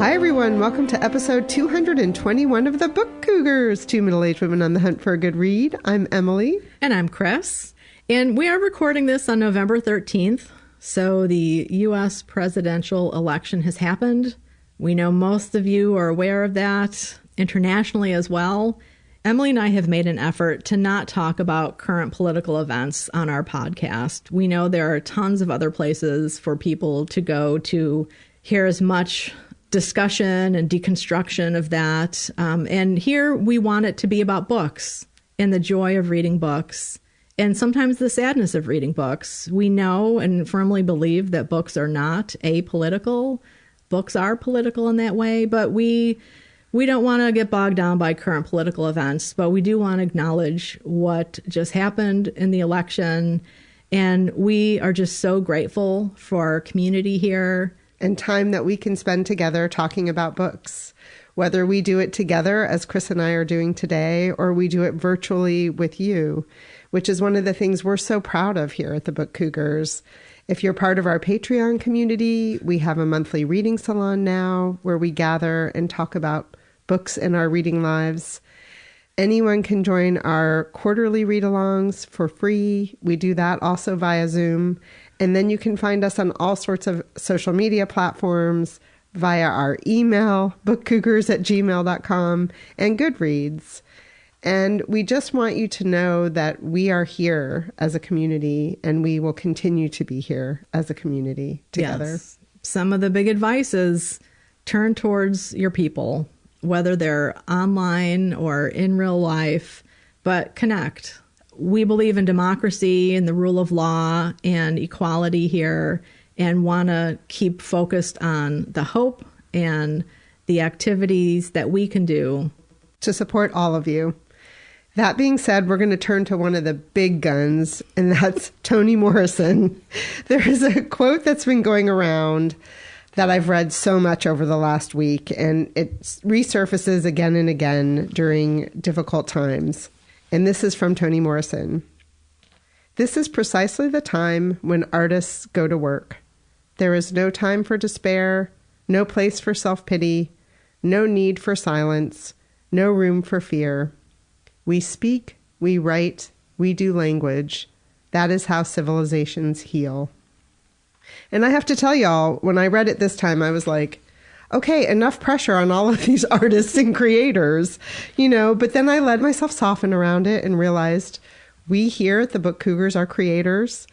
Hi, everyone. Welcome to episode 221 of the Book Cougars, two middle-aged women on the hunt for a good read. I'm Emily. And I'm Chris. And we are recording this on November 13th. So the U.S. presidential election has happened. We know most of you are aware of that, internationally as well. Emily and I have made an effort to not talk about current political events on our podcast. We know there are tons of other places for people to go to hear as much discussion and deconstruction of that. And here we want it to be about books and the joy of reading books and sometimes the sadness of reading books. We know and firmly believe that books are not apolitical. Books are political in that way, but we don't want to get bogged down by current political events, but we do want to acknowledge what just happened in the election. And we are just so grateful for our community here. And time that we can spend together talking about books, whether we do it together as Chris and I are doing today, or we do it virtually with you, which is one of the things we're so proud of here at the Book Cougars. If you're part of our Patreon community, we have a monthly reading salon now where we gather and talk about books in our reading lives. Anyone can join our quarterly read-alongs for free. We do that also via Zoom. And then you can find us on all sorts of social media platforms via our email, bookcougars@gmail.com, and Goodreads. And we just want you to know that we are here as a community, and we will continue to be here as a community together. Yes. Some of the big advice is turn towards your people, whether they're online or in real life, but connect. We believe in democracy and the rule of law and equality here and want to keep focused on the hope and the activities that we can do to support all of you. That being said, we're going to turn to one of the big guns, and that's Toni Morrison. There is a quote that's been going around that I've read so much over the last week, and it resurfaces again and again during difficult times. And this is from Toni Morrison. This is precisely the time when artists go to work. There is no time for despair, no place for self-pity, no need for silence, no room for fear. We speak, we write, we do language. That is how civilizations heal. And I have to tell y'all, when I read it this time, I was like, okay, enough pressure on all of these artists and creators, but then I let myself soften around it and realized we here at the Book Cougars are creators.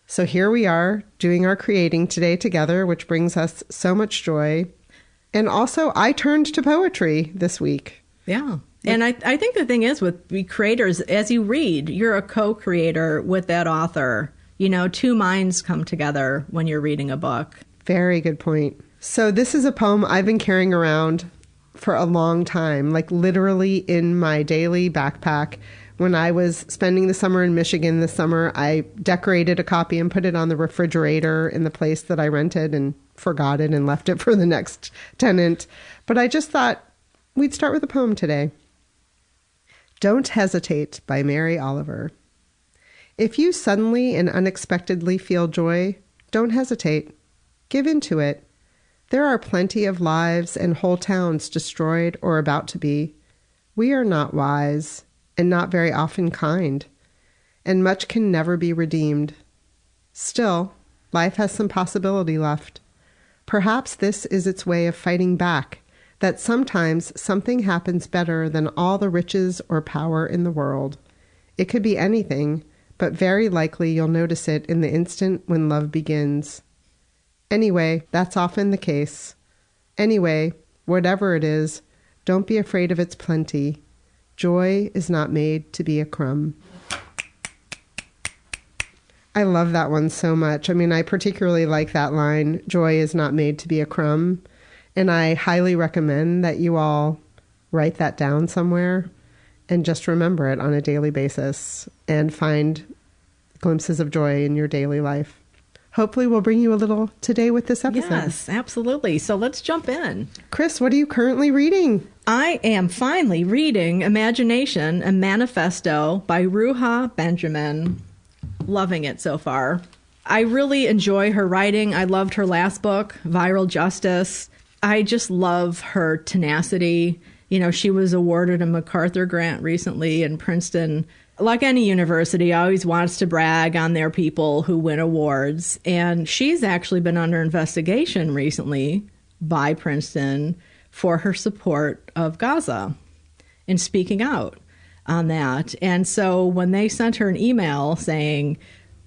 So here we are doing our creating today together, which brings us so much joy. And also I turned to poetry this week. Yeah. And I think the thing is with creators, as you read, you're a co-creator with that author. Two minds come together when you're reading a book. Very good point. So this is a poem I've been carrying around for a long time, like literally in my daily backpack. When I was spending the summer in Michigan this summer, I decorated a copy and put it on the refrigerator in the place that I rented and forgot it and left it for the next tenant. But I just thought we'd start with a poem today. Don't Hesitate by Mary Oliver. If you suddenly and unexpectedly feel joy, don't hesitate. Give in to it. There are plenty of lives and whole towns destroyed or about to be. We are not wise and not very often kind, and much can never be redeemed. Still, life has some possibility left. Perhaps this is its way of fighting back, that sometimes something happens better than all the riches or power in the world. It could be anything, but very likely you'll notice it in the instant when love begins. Anyway, that's often the case. Anyway, whatever it is, don't be afraid of its plenty. Joy is not made to be a crumb. I love that one so much. I particularly like that line, joy is not made to be a crumb. And I highly recommend that you all write that down somewhere and just remember it on a daily basis and find glimpses of joy in your daily life. Hopefully we'll bring you a little today with this episode. Yes, absolutely. So let's jump in. Chris, what are you currently reading? I am finally reading Imagination, a Manifesto by Ruha Benjamin. Loving it so far. I really enjoy her writing. I loved her last book, Viral Justice. I just love her tenacity. You know, she was awarded a MacArthur grant recently, and Princeton, like any university, always wants to brag on their people who win awards. And she's actually been under investigation recently by Princeton for her support of Gaza and speaking out on that. And so when they sent her an email saying,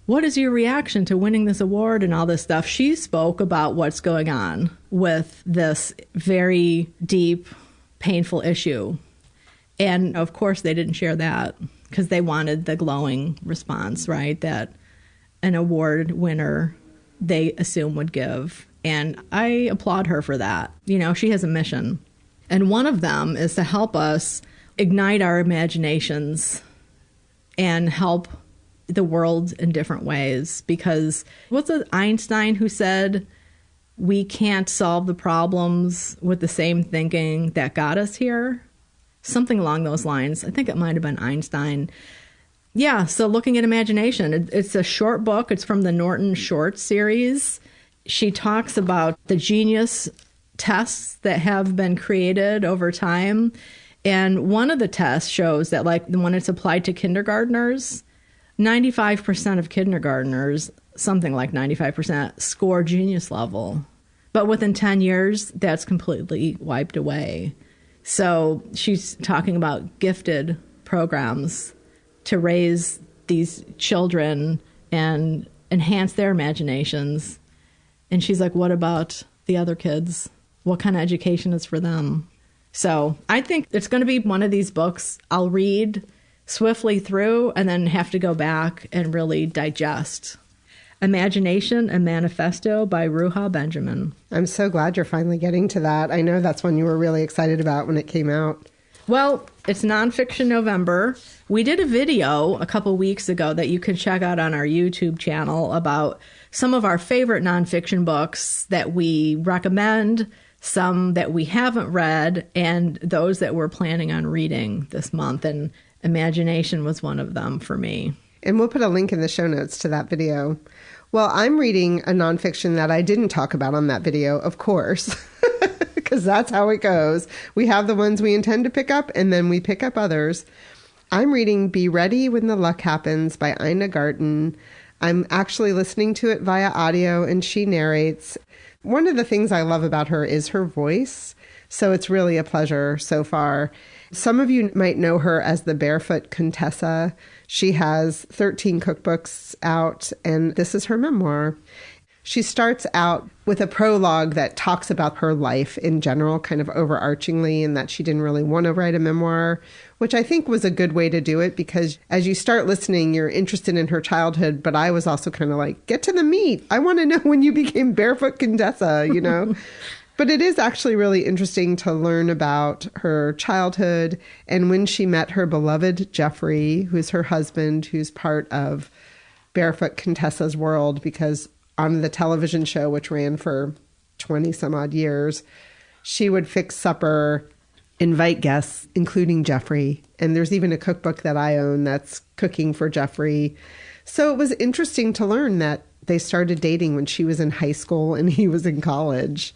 what is your reaction to winning this award and all this stuff, she spoke about what's going on with this very deep, painful issue. And of course, they didn't share that because they wanted the glowing response, right, that an award winner they assume would give. And I applaud her for that. You know, she has a mission. And one of them is to help us ignite our imaginations and help the world in different ways. Because was it Einstein who said, we can't solve the problems with the same thinking that got us here? Something along those lines. I think it might have been Einstein. Yeah, so looking at imagination, it's a short book. It's from the Norton Short series. She talks about the genius tests that have been created over time. And one of the tests shows that, like, when it's applied to kindergartners, 95% of kindergartners, something like 95%, score genius level. But within 10 years, that's completely wiped away. So she's talking about gifted programs to raise these children and enhance their imaginations. And she's like, what about the other kids? What kind of education is for them? So I think it's going to be one of these books I'll read swiftly through and then have to go back and really digest. Imagination, a Manifesto by Ruha Benjamin. I'm so glad you're finally getting to that. I know that's one you were really excited about when it came out. Well, it's Nonfiction November. We did a video a couple weeks ago that you can check out on our YouTube channel about some of our favorite nonfiction books that we recommend, some that we haven't read, and those that we're planning on reading this month. And Imagination was one of them for me. And we'll put a link in the show notes to that video. Well, I'm reading a nonfiction that I didn't talk about on that video, of course, because that's how it goes. We have the ones we intend to pick up, and then we pick up others. I'm reading Be Ready When the Luck Happens by Ina Garten. I'm actually listening to it via audio, and she narrates. One of the things I love about her is her voice, so it's really a pleasure so far. Some of you might know her as the Barefoot Contessa. She has 13 cookbooks out, and this is her memoir. She starts out with a prologue that talks about her life in general, kind of overarchingly, and that she didn't really want to write a memoir, which I think was a good way to do it, because as you start listening, you're interested in her childhood, but I was also kind of like, get to the meat. I want to know when you became Barefoot Contessa, you know? But it is actually really interesting to learn about her childhood and when she met her beloved Jeffrey, who's her husband, who's part of Barefoot Contessa's world, because on the television show, which ran for 20 some odd years, she would fix supper, invite guests, including Jeffrey. And there's even a cookbook that I own that's cooking for Jeffrey. So it was interesting to learn that they started dating when she was in high school and he was in college.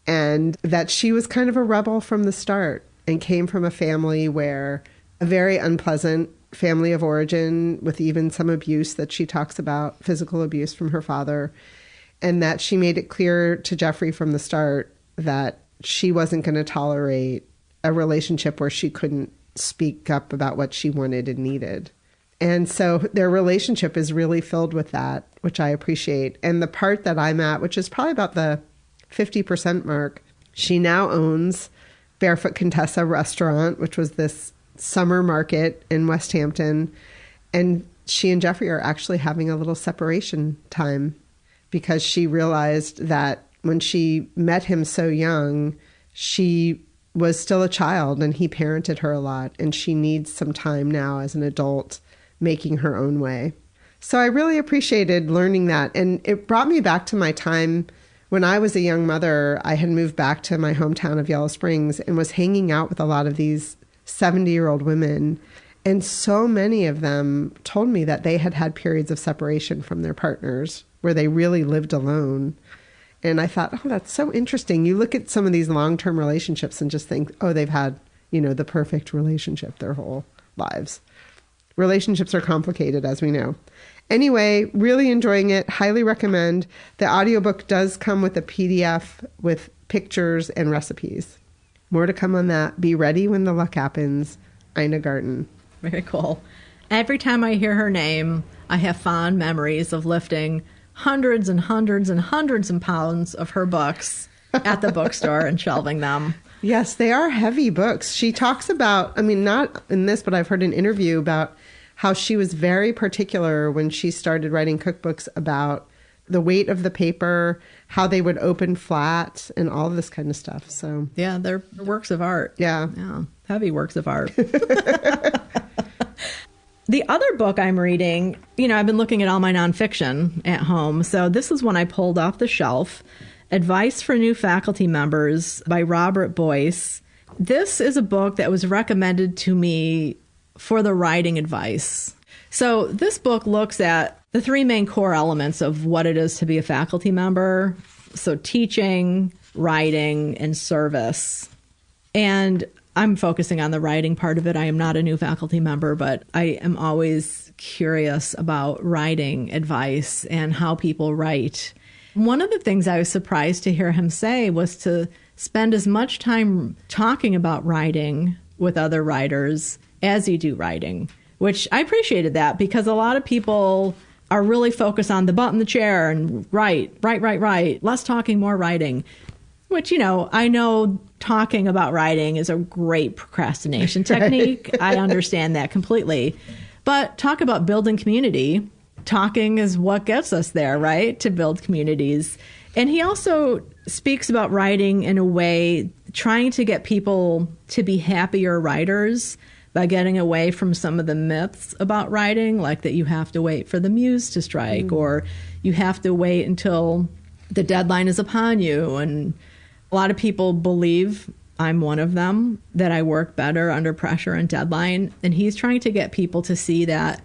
And that she was kind of a rebel from the start and came from a family where a very unpleasant family of origin with even some abuse that she talks about, physical abuse from her father, and that she made it clear to Jeffrey from the start that she wasn't going to tolerate a relationship where she couldn't speak up about what she wanted and needed. And so their relationship is really filled with that, which I appreciate. And the part that I'm at, which is probably about the 50% mark, she now owns Barefoot Contessa Restaurant, which was this summer market in West Hampton. And she and Jeffrey are actually having a little separation time because she realized that when she met him so young, she was still a child and he parented her a lot. And she needs some time now as an adult making her own way. So I really appreciated learning that. And it brought me back to my time when I was a young mother. I had moved back to my hometown of Yellow Springs and was hanging out with a lot of these 70-year-old women. And so many of them told me that they had had periods of separation from their partners where they really lived alone. And I thought, oh, that's so interesting. You look at some of these long-term relationships and just think, oh, they've had, the perfect relationship their whole lives. Relationships are complicated, as we know. Anyway, really enjoying it. Highly recommend. The audiobook does come with a PDF with pictures and recipes. More to come on that. Be ready when the luck happens. Ina Garten. Very cool. Every time I hear her name, I have fond memories of lifting hundreds and hundreds and hundreds of pounds of her books at the bookstore and shelving them. Yes, they are heavy books. She talks about, not in this, but I've heard an interview about how she was very particular when she started writing cookbooks about the weight of the paper, how they would open flat, and all of this kind of stuff. So yeah, they're works of art. Yeah. Heavy works of art. The other book I'm reading, I've been looking at all my nonfiction at home. So this is one I pulled off the shelf. Advice for New Faculty Members by Robert Boyce. This is a book that was recommended to me for the writing advice. So this book looks at the three main core elements of what it is to be a faculty member. So teaching, writing, and service. And I'm focusing on the writing part of it. I am not a new faculty member, but I am always curious about writing advice and how people write. One of the things I was surprised to hear him say was to spend as much time talking about writing with other writers as you do writing, which I appreciated that because a lot of people are really focused on the butt in the chair and write. Less talking, more writing. Which, I know talking about writing is a great procrastination technique. I understand that completely. But talk about building community. Talking is what gets us there, right? To build communities. And he also speaks about writing in a way, trying to get people to be happier writers by getting away from some of the myths about writing, like that you have to wait for the muse to strike, or you have to wait until the deadline is upon you. And a lot of people believe, I'm one of them, that I work better under pressure and deadline. And he's trying to get people to see that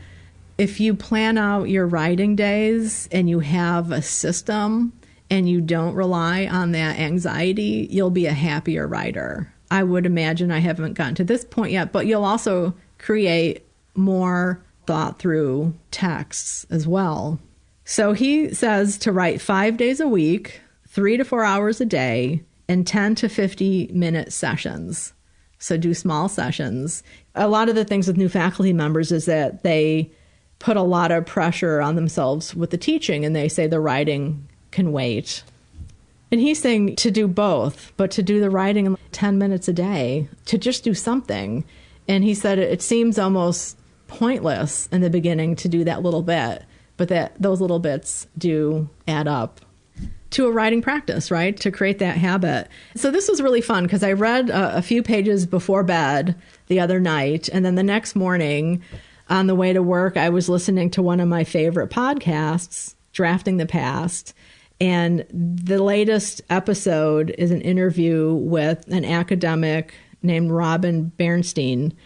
if you plan out your writing days and you have a system and you don't rely on that anxiety, you'll be a happier writer. I would imagine, I haven't gotten to this point yet, but you'll also create more thought through texts as well. So he says to write 5 days a week, 3 to 4 hours a day, and 10 to 50 minute sessions. So do small sessions. A lot of the things with new faculty members is that they put a lot of pressure on themselves with the teaching, and they say the writing can wait. And he's saying to do both, but to do the writing in 10 minutes a day, to just do something. And he said it seems almost pointless in the beginning to do that little bit, but that those little bits do add up to a writing practice, right? To create that habit. So this was really fun because I read a few pages before bed the other night. And then the next morning on the way to work, I was listening to one of my favorite podcasts, Drafting the Past. And the latest episode is an interview with an academic named Robin Bernstein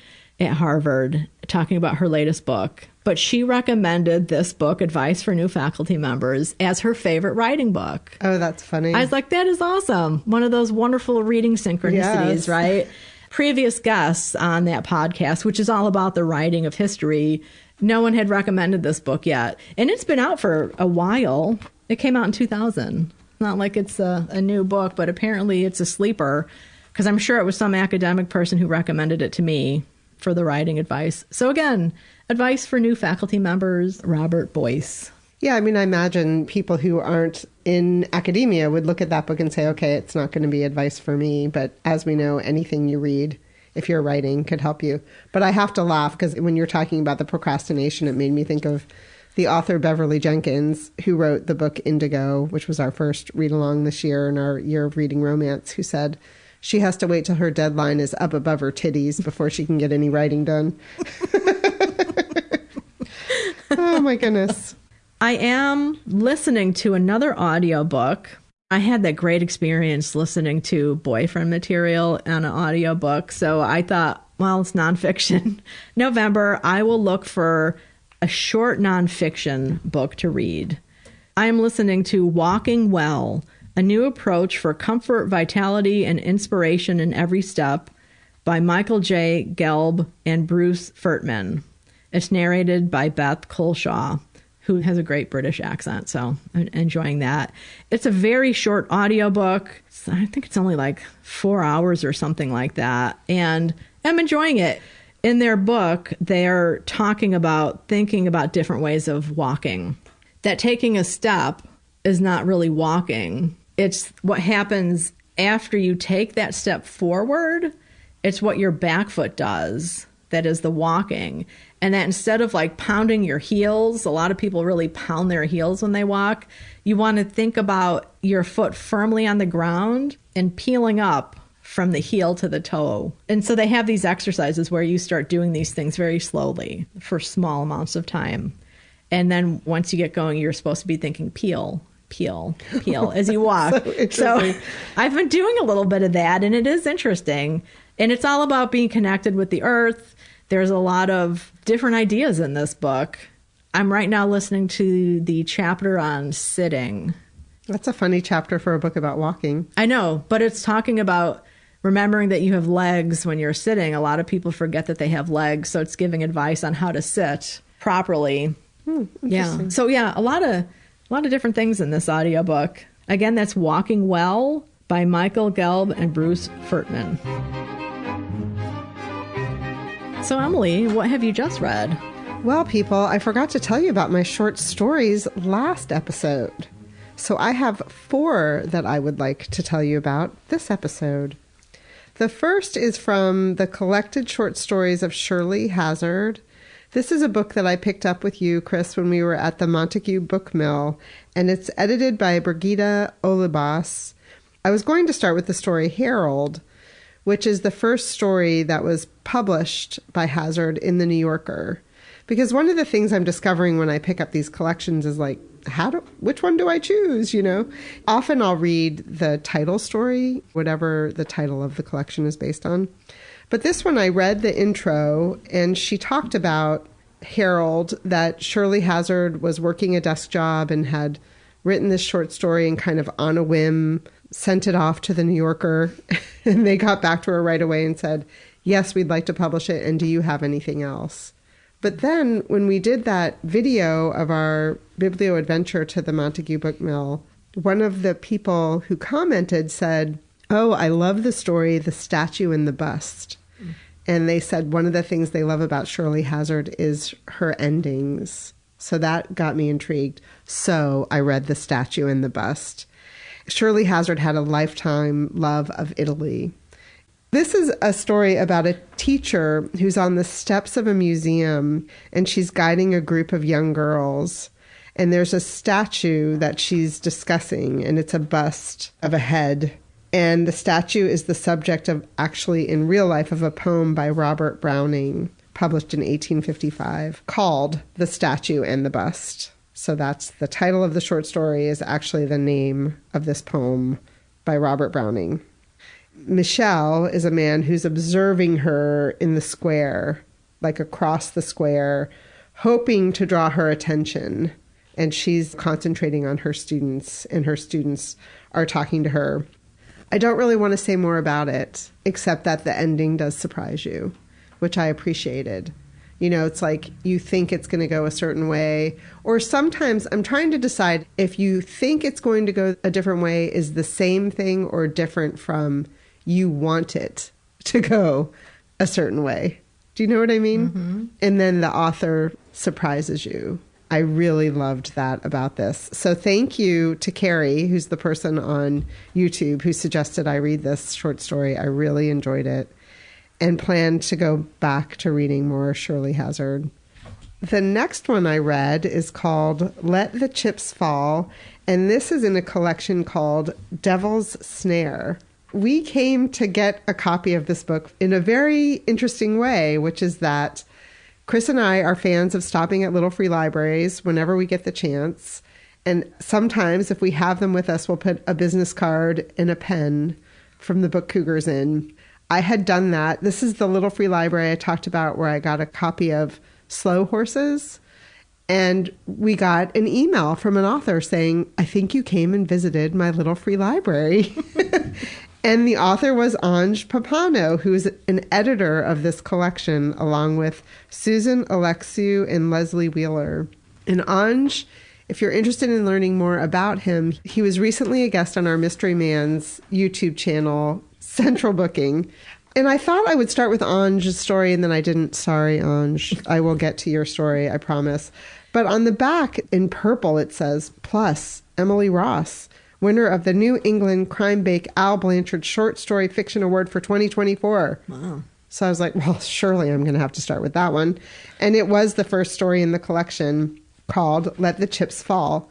at Harvard, talking about her latest book. But she recommended this book, Advice for New Faculty Members, as her favorite writing book. Oh, that's funny. I was like, that is awesome. One of those wonderful reading synchronicities, yes. Right? Previous guests on that podcast, which is all about the writing of history, no one had recommended this book yet. And it's been out for a while. It came out in 2000. Not like it's a new book, but apparently it's a sleeper, because I'm sure it was some academic person who recommended it to me for the writing advice. So again, Advice for New Faculty Members, Robert Boyce. Yeah, I mean, I imagine people who aren't in academia would look at that book and say, okay, it's not going to be advice for me. But as we know, anything you read, if you're writing, could help you. But I have to laugh because when you're talking about the procrastination, it made me think of the author Beverly Jenkins, who wrote the book Indigo, which was our first read-along this year in our year of reading romance, who said she has to wait till her deadline is up above her titties before she can get any writing done. Oh, my goodness. I am listening to another audiobook. I had that great experience listening to boyfriend material on an audiobook. So I thought, well, it's nonfiction. November, I will look for a short nonfiction book to read. I am listening to Walking Well A New Approach for Comfort, Vitality, and Inspiration in Every Step by Michael J. Gelb and Bruce Furtman. It's narrated by Beth Colshaw, who has a great British accent, so I'm enjoying that. It's a very short audiobook. I think it's only like 4 hours or something like that, and I'm enjoying it. In their book, they're thinking about different ways of walking. That taking a step is not really walking. It's what happens after you take that step forward. It's what your back foot does that is the walking. And that instead of like pounding your heels, a lot of people really pound their heels when they walk. You want to think about your foot firmly on the ground and peeling up from the heel to the toe. And so they have these exercises where you start doing these things very slowly for small amounts of time. And then once you get going, you're supposed to be thinking peel as you walk. So I've been doing a little bit of that, and it is interesting. And it's all about being connected with the earth. There's a lot of different ideas in this book. I'm right now listening to the chapter on sitting. That's a funny chapter for a book about walking. I know, but it's talking about remembering that you have legs when you're sitting. A lot of people forget that they have legs, so it's giving advice on how to sit properly. Yeah. So yeah, a lot of different things in this audiobook. Again, that's Walking Well by Michael Gelb and Bruce Furtman. So Emily, what have you just read? Well, people, I forgot to tell you about my short stories last episode. So I have 4 that I would like to tell you about this episode. The first is from the collected short stories of Shirley HAZZARD. This is a book that I picked up with you, Chris, when we were at the Montague Book Mill, and it's edited by Brigitta Olubas. I was going to start with the story Harold, which is the first story that was published by HAZZARD in the New Yorker. Because one of the things I'm discovering when I pick up these collections is like, which one do I choose, you know? Often I'll read the title story, whatever the title of the collection is based on. But this one I read the intro, and she talked about Harold, that Shirley HAZZARD was working a desk job and had written this short story and kind of on a whim sent it off to the New Yorker. And they got back to her right away and said, yes, we'd like to publish it. And do you have anything else? But then when we did that video of our biblioadventure to the Montague Book Mill, one of the people who commented said, oh, I love the story, The Statue and the Bust. And they said one of the things they love about Shirley HAZZARD is her endings. So that got me intrigued. So I read The Statue and the Bust. Shirley HAZZARD had a lifetime love of Italy. This is a story about a teacher who's on the steps of a museum, and she's guiding a group of young girls. And there's a statue that she's discussing, and it's a bust of a head. And the statue is the subject of, actually in real life, of a poem by Robert Browning, published in 1855, called The Statue and the Bust. So that's the title of the short story, is actually the name of this poem by Robert Browning. Michel is a man who's observing her in the square, like across the square, hoping to draw her attention. And she's concentrating on her students, and her students are talking to her. I don't really want to say more about it, except that the ending does surprise you, which I appreciated. You know, it's like you think it's going to go a certain way, or sometimes I'm trying to decide if you think it's going to go a different way is the same thing or different from you want it to go a certain way. Do you know what I mean? Mm-hmm. And then the author surprises you. I really loved that about this. So thank you to Carrie, who's the person on YouTube who suggested I read this short story. I really enjoyed it and plan to go back to reading more Shirley HAZZARD. The next one I read is called Let the Chips Fall, and this is in a collection called Devil's Snare. We came to get a copy of this book in a very interesting way, which is that Chris and I are fans of stopping at little free libraries whenever we get the chance. And sometimes if we have them with us, we'll put a business card and a pen from the book Cougars in. I had done that. This is the little free library I talked about where I got a copy of Slow Horses. And we got an email from an author saying, I think you came and visited my little free library. And the author was Ange Pompano, who is an editor of this collection, along with Susan Oleksiw and Leslie Wheeler. And Ange, if you're interested in learning more about him, he was recently a guest on our Mystery Man's YouTube channel, Central Booking. And I thought I would start with Ange's story, and then I didn't. Sorry, Ange. I will get to your story, I promise. But on the back, in purple, it says, plus Emily Ross, winner of the New England Crime Bake Al Blanchard Short Story Fiction Award for 2024. Wow. So I was like, well, surely I'm going to have to start with that one. And it was the first story in the collection called Let the Chips Fall.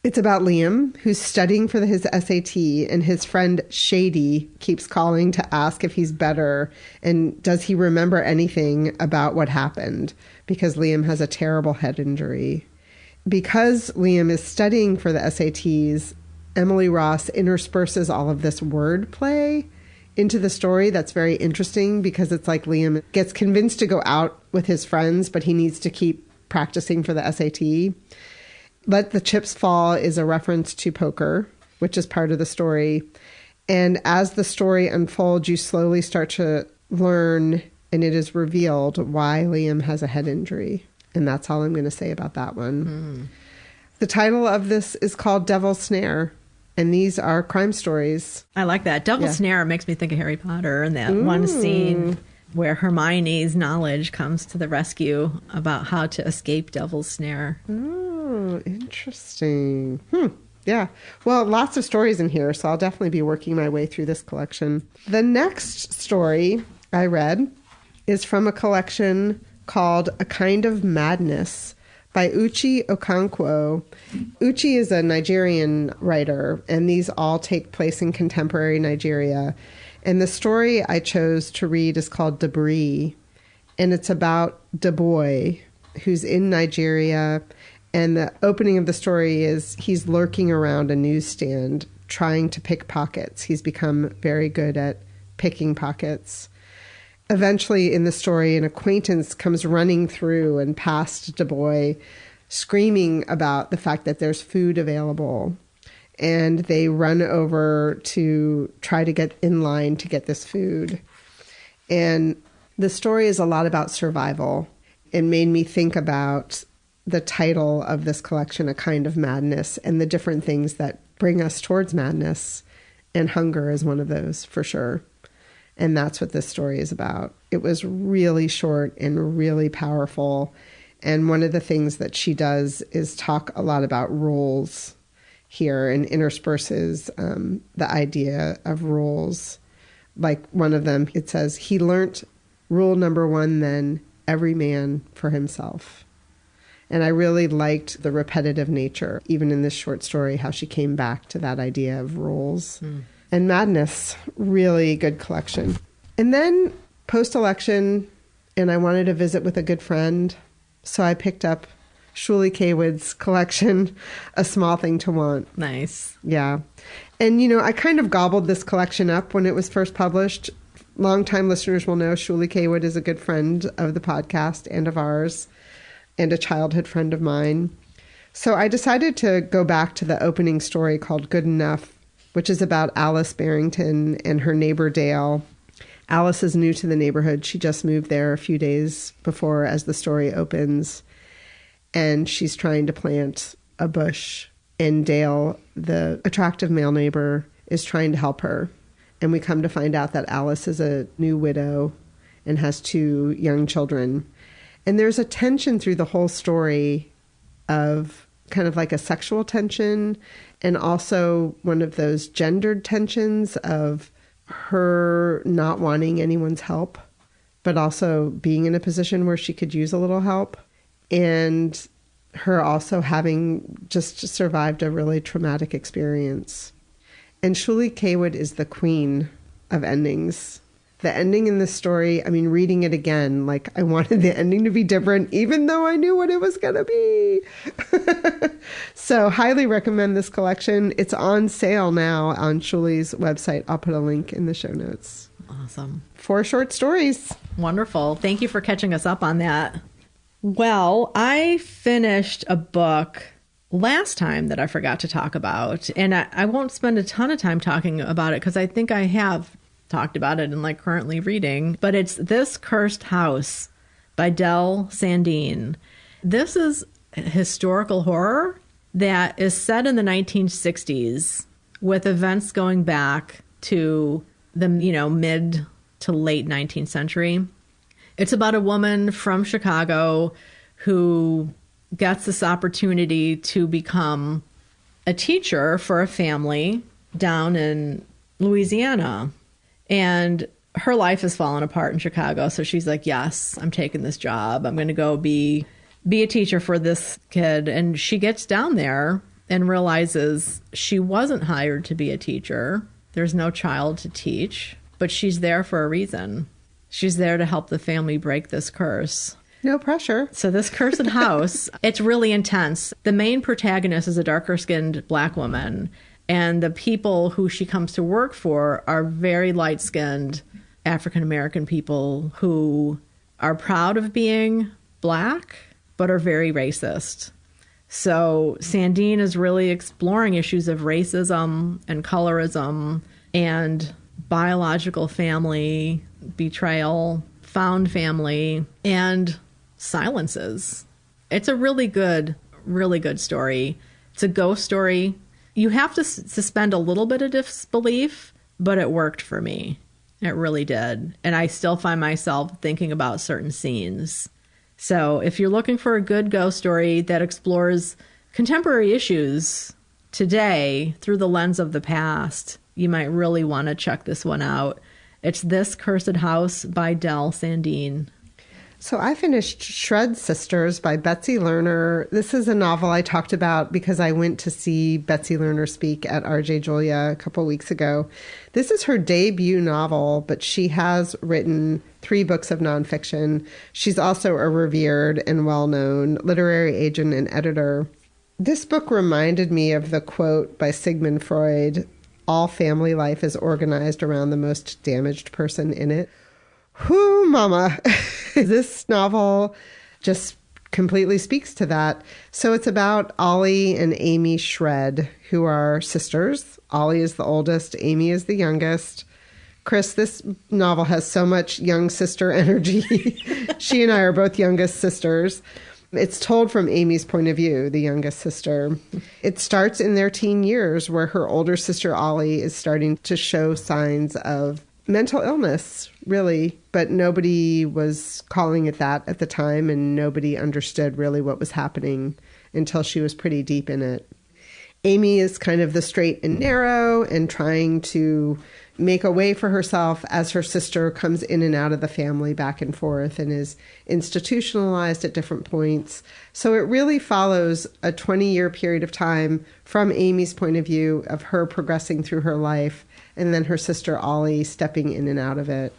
It's about Liam, who's studying for his SAT, and his friend Shady keeps calling to ask if he's better and does he remember anything about what happened, because Liam has a terrible head injury. Because Liam is studying for the SATs, Emily Ross intersperses all of this wordplay into the story that's very interesting, because it's like Liam gets convinced to go out with his friends, but he needs to keep practicing for the SAT. Let the Chips Fall is a reference to poker, which is part of the story. And as the story unfolds, you slowly start to learn, and it is revealed why Liam has a head injury. And that's all I'm going to say about that one. The title of this is called Devil's Snare. And these are crime stories. I like that. Devil's Snare makes me think of Harry Potter and that one scene where Hermione's knowledge comes to the rescue about how to escape Devil's Snare. Oh, interesting. Yeah. Well, lots of stories in here, so I'll definitely be working my way through this collection. The next story I read is from a collection called A Kind of Madness by Uche Okonkwo. Uche is a Nigerian writer, and these all take place in contemporary Nigeria. And the story I chose to read is called Debris, and it's about Deboy, who's in Nigeria. And the opening of the story is he's lurking around a newsstand trying to pick pockets. He's become very good at picking pockets. Eventually in the story, an acquaintance comes running through and past Deboy, screaming about the fact that there's food available. And they run over to try to get in line to get this food. And the story is a lot about survival. It made me think about the title of this collection, A Kind of Madness, and the different things that bring us towards madness. And hunger is one of those, for sure. And that's what this story is about. It was really short and really powerful. And one of the things that she does is talk a lot about rules here, and intersperses the idea of rules. Like one of them, it says, he learnt rule number 1 then, every man for himself. And I really liked the repetitive nature, even in this short story, how she came back to that idea of rules. And Madness, really good collection. And then post-election, and I wanted to visit with a good friend, so I picked up SHIRLEY Kaywood's collection, A Small Thing to Want. Nice. Yeah. And, you know, I kind of gobbled this collection up when it was first published. Longtime listeners will know SHIRLEY Kaywood is a good friend of the podcast and of ours, and a childhood friend of mine. So I decided to go back to the opening story called Good Enough, which is about Alice Barrington and her neighbor Dale. Alice is new to the neighborhood. She just moved there a few days before as the story opens. And she's trying to plant a bush. And Dale, the attractive male neighbor, is trying to help her. And we come to find out that Alice is a new widow and has 2 young children. And there's a tension through the whole story of kind of like a sexual tension, and also one of those gendered tensions of her not wanting anyone's help, but also being in a position where she could use a little help, and her also having just survived a really traumatic experience. And SHIRLEY Kaywood is the queen of endings. The ending in this story, I mean, reading it again, like I wanted the ending to be different, even though I knew what it was going to be. So highly recommend this collection. It's on sale now on SHIRLEY's website. I'll put a link in the show notes. Awesome. 4 short stories. Wonderful. Thank you for catching us up on that. Well, I finished a book last time that I forgot to talk about, and I won't spend a ton of time talking about it because I think I have talked about it and currently reading, but it's This Cursed House by Del Sandine. This is historical horror that is set in the 1960s with events going back to the mid to late 19th century. It's about a woman from Chicago who gets this opportunity to become a teacher for a family down in Louisiana. And her life has fallen apart in Chicago. So she's like, yes, I'm taking this job. I'm going to go be a teacher for this kid. And she gets down there and realizes she wasn't hired to be a teacher. There's no child to teach, but she's there for a reason. She's there to help the family break this curse. No pressure. So this cursed house, it's really intense. The main protagonist is a darker-skinned Black woman, and the people who she comes to work for are very light-skinned African-American people who are proud of being Black, but are very racist. So Sandine is really exploring issues of racism and colorism and biological family, betrayal, found family, and silences. It's a really good story. It's a ghost story. You have to suspend a little bit of disbelief, but it worked for me. It really did. And I still find myself thinking about certain scenes. So if you're looking for a good ghost story that explores contemporary issues today through the lens of the past, you might really want to check this one out. It's This Cursed House by Del Sandine. So I finished Shred Sisters by Betsy Lerner. This is a novel I talked about because I went to see Betsy Lerner speak at R.J. Julia a couple weeks ago. This is her debut novel, but she has written 3 books of nonfiction. She's also a revered and well-known literary agent and editor. This book reminded me of the quote by Sigmund Freud, "All family life is organized around the most damaged person in it." Whoo, mama. This novel just completely speaks to that. So it's about Ollie and Amy Shred, who are sisters. Ollie is the oldest, Amy is the youngest. Chris, this novel has so much young sister energy. She and I are both youngest sisters. It's told from Amy's point of view, the youngest sister. It starts in their teen years where her older sister Ollie is starting to show signs of mental illness, really, but nobody was calling it that at the time, and nobody understood really what was happening until she was pretty deep in it. Amy is kind of the straight and narrow and trying to make a way for herself as her sister comes in and out of the family back and forth and is institutionalized at different points. So it really follows a 20-year period of time from Amy's point of view of her progressing through her life and then her sister Ollie stepping in and out of it.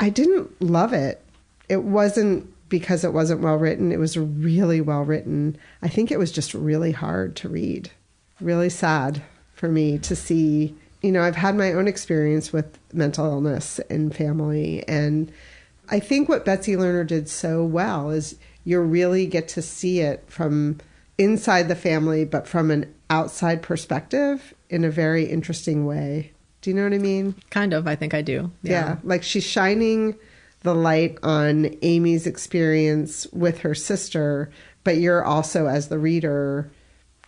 I didn't love it. It wasn't because it wasn't well written. It was really well written. I think it was just really hard to read. Really sad for me to see. You know, I've had my own experience with mental illness in family. And I think what Betsy Lerner did so well is you really get to see it from inside the family, but from an outside perspective in a very interesting way. Do you know what I mean? Kind of, I think I do. Yeah. Like she's shining the light on Amy's experience with her sister, but you're also, as the reader,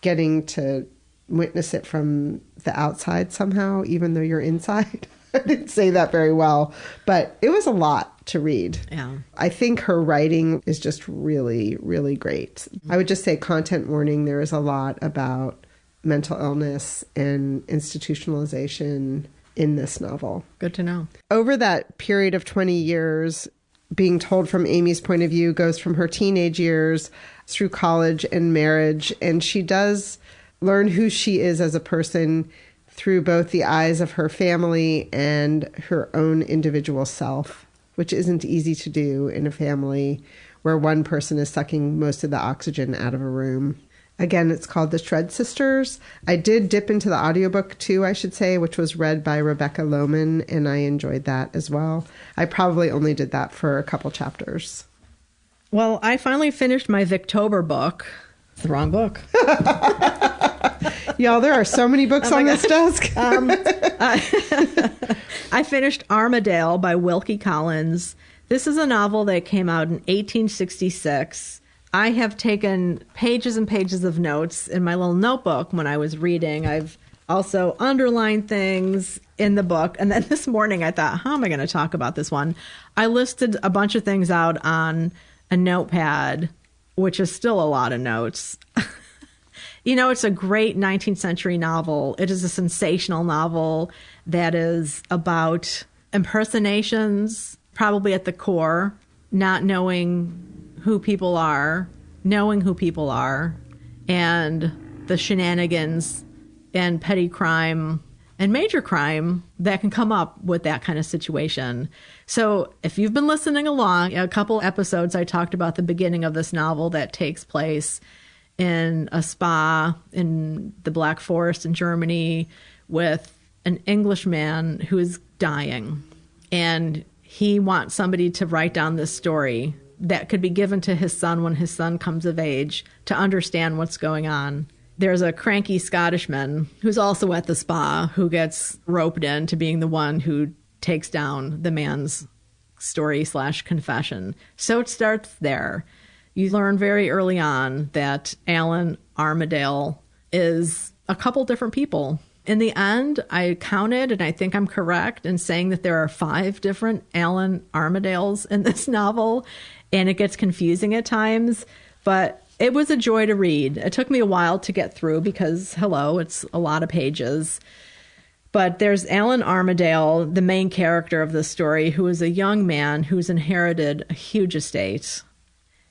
getting to witness it from the outside somehow, even though you're inside. I didn't say that very well, but it was a lot to read. Yeah. I think her writing is just really, really great. I would just say content warning, there is a lot about mental illness and institutionalization in this novel. Good to know. Over that period of 20 years, being told from Amy's point of view goes from her teenage years through college and marriage, and she does learn who she is as a person through both the eyes of her family and her own individual self, which isn't easy to do in a family where one person is sucking most of the oxygen out of a room. Again, it's called The Shred Sisters. I did dip into the audiobook too, I should say, which was read by Rebecca Lohman, and I enjoyed that as well. I probably only did that for a couple chapters. Well, I finally finished my Victober book. It's the wrong book. Y'all, there are so many books on this desk. I finished Armadale by Wilkie Collins. This is a novel that came out in 1866. I have taken pages and pages of notes in my little notebook when I was reading. I've also underlined things in the book. And then this morning I thought, how am I going to talk about this one? I listed a bunch of things out on a notepad, which is still a lot of notes. You know, it's a great 19th century novel. It is a sensational novel that is about impersonations, probably at the core, not knowing who people are, knowing who people are, and the shenanigans and petty crime and major crime that can come up with that kind of situation. So if you've been listening along, a couple episodes I talked about the beginning of this novel that takes place in a spa in the Black Forest in Germany with an Englishman who is dying. And he wants somebody to write down this story that could be given to his son when his son comes of age to understand what's going on. There's a cranky Scottishman who's also at the spa who gets roped into being the one who takes down the man's story/confession. So it starts there. You learn very early on that Alan Armadale is a couple different people. In the end, I counted, and I think I'm correct in saying that there are 5 different Alan Armadales in this novel, and it gets confusing at times, but it was a joy to read. It took me a while to get through because, hello, it's a lot of pages. But there's Alan Armadale, the main character of the story, who is a young man who's inherited a huge estate.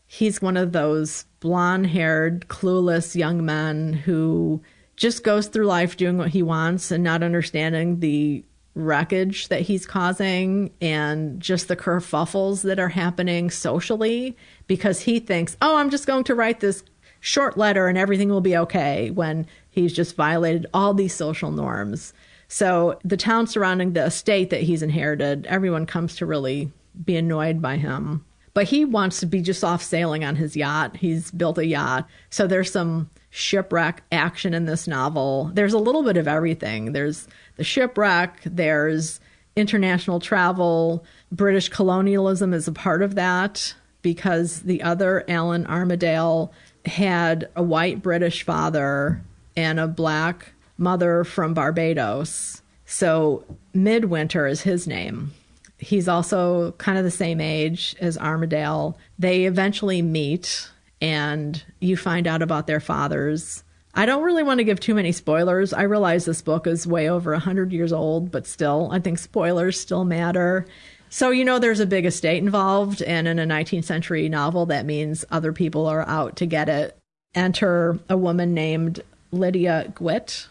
He's one of those blonde-haired, clueless young men who just goes through life doing what he wants and not understanding the wreckage that he's causing and just the kerfuffles that are happening socially, because he thinks, oh, I'm just going to write this short letter and everything will be okay, when he's just violated all these social norms. So the town surrounding the estate that he's inherited, everyone comes to really be annoyed by him. But he wants to be just off sailing on his yacht. He's built a yacht. So there's some shipwreck action in this novel. There's a little bit of everything. There's the shipwreck. There's international travel. British colonialism is a part of that because the other Alan Armadale had a white British father and a black mother from Barbados. So Midwinter is his name. He's also kind of the same age as Armadale. They eventually meet, and you find out about their fathers. I don't really want to give too many spoilers. I realize this book is way over 100 years old, but still, I think spoilers still matter. So, you know, there's a big estate involved, and in a 19th century novel, that means other people are out to get it. Enter a woman named Lydia Gwitt,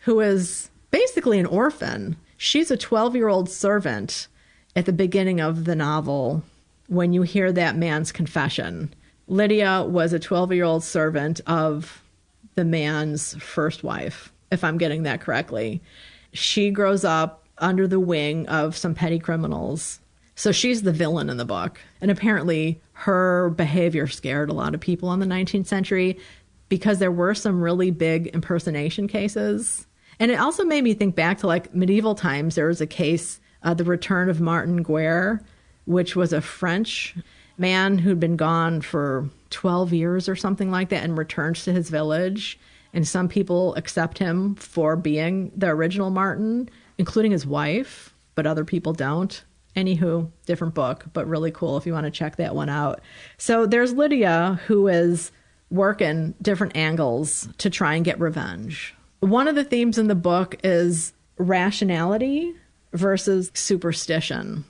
who is basically an orphan. She's a 12-year-old servant at the beginning of the novel when you hear that man's confession. Lydia was a 12-year-old servant of the man's first wife, if I'm getting that correctly. She grows up under the wing of some petty criminals. So she's the villain in the book. And apparently her behavior scared a lot of people in the 19th century because there were some really big impersonation cases. And it also made me think back to like medieval times. There was a case, the return of Martin Guerre, which was a French man who'd been gone for 12 years or something like that and returns to his village. And some people accept him for being the original Martin, including his wife, but other people don't. Anywho, different book, but really cool if you want to check that one out. So there's Lydia, who is working different angles to try and get revenge. One of the themes in the book is rationality versus superstition.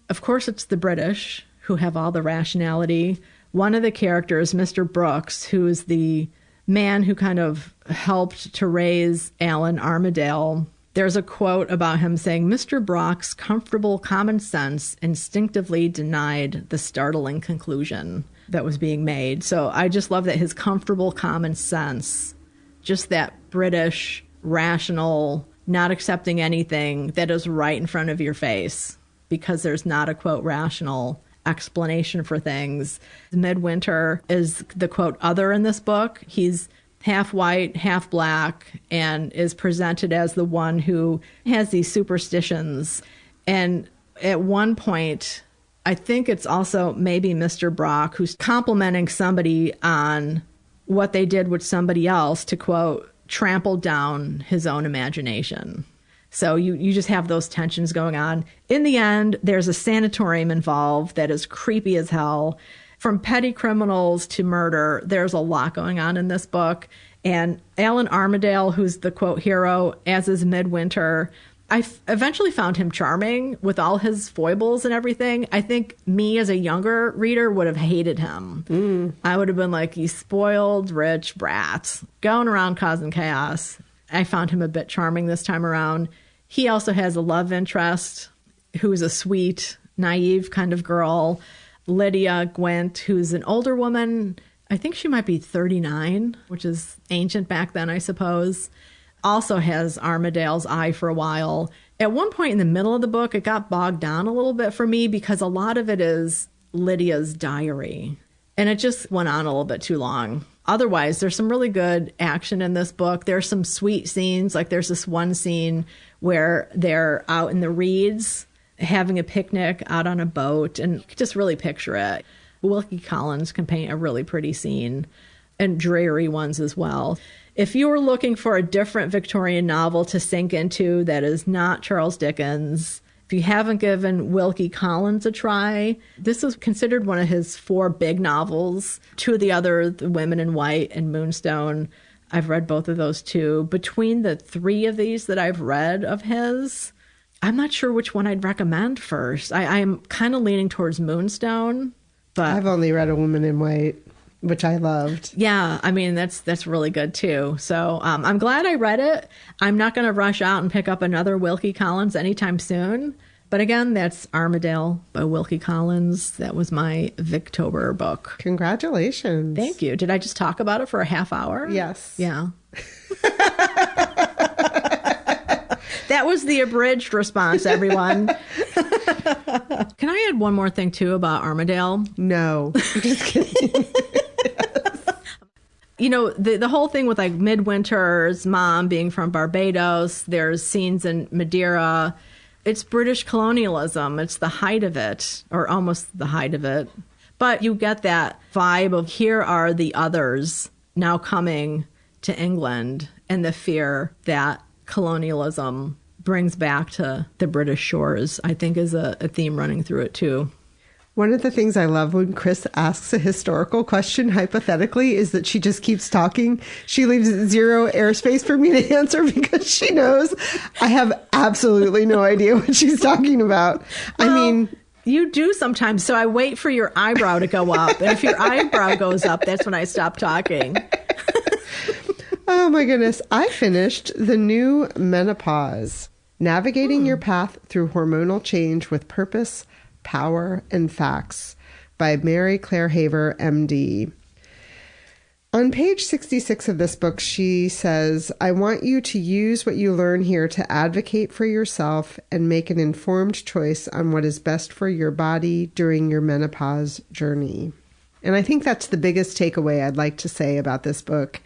Of course, it's the British who have all the rationality. One of the characters, Mr. Brooks, who is the man who kind of helped to raise Alan Armadale, there's a quote about him saying, Mr. Brock's comfortable common sense instinctively denied the startling conclusion that was being made. So I just love that his comfortable common sense, just that British, rational, not accepting anything that is right in front of your face because there's not a, quote, rational explanation for things. Midwinter is the, quote, other in this book. He's half white, half black, and is presented as the one who has these superstitions. And at one point, I think it's also maybe Mr. Brock who's complimenting somebody on what they did with somebody else to, quote, trample down his own imagination. So you just have those tensions going on. In the end, there's a sanatorium involved that is creepy as hell. From petty criminals to murder, there's a lot going on in this book. And Alan Armadale, who's the, quote, hero, as is Midwinter, I eventually found him charming with all his foibles and everything. I think me as a younger reader would have hated him. I would have been like, you spoiled rich brat going around causing chaos. I found him a bit charming this time around. He also has a love interest who's a sweet, naive kind of girl, Lydia Gwent, who's an older woman. I think she might be 39, which is ancient back then, I suppose. Also has Armadale's eye for a while. At one point in the middle of the book, it got bogged down a little bit for me because a lot of it is Lydia's diary. And it just went on a little bit too long. Otherwise, there's some really good action in this book. There's some sweet scenes. Like there's this one scene where they're out in the reeds having a picnic out on a boat. And you can just really picture it. Wilkie Collins can paint a really pretty scene, and dreary ones as well. If you were looking for a different Victorian novel to sink into that is not Charles Dickens, if you haven't given Wilkie Collins a try, this is considered one of his 4 big novels. 2 of the other, The Women in White and Moonstone, I've read both of those too. Between the 3 of these that I've read of his, I'm not sure which one I'd recommend first. I'm kind of leaning towards Moonstone. But I've only read A Woman in White, which I loved. Yeah, I mean, that's really good too. So I'm glad I read it. I'm not going to rush out and pick up another Wilkie Collins anytime soon. But again, that's Armadale by Wilkie Collins. That was my Victober book. Congratulations. Thank you. Did I just talk about it for a half hour? Yes. Yeah. That was the abridged response, everyone. Can I add one more thing, too, about Armadale? No. I'm just kidding. You know, the whole thing with like Midwinter's mom being from Barbados, there's scenes in Madeira. It's British colonialism. It's the height of it, or almost the height of it. But you get that vibe of here are the others now coming to England, and the fear that colonialism brings back to the British shores, I think is a theme running through it too. One of the things I love when Chris asks a historical question hypothetically is that she just keeps talking. She leaves 0 airspace for me to answer because she knows I have absolutely no idea what she's talking about. Well, I mean, you do sometimes, so I wait for your eyebrow to go up. And if your eyebrow goes up, that's when I stop talking. Oh my goodness. I finished The New Menopause, Navigating Your Path Through Hormonal Change with Purpose, Power, and Facts by Mary Claire Haver, MD. On page 66 of this book, she says, I want you to use what you learn here to advocate for yourself and make an informed choice on what is best for your body during your menopause journey. And I think that's the biggest takeaway I'd like to say about this book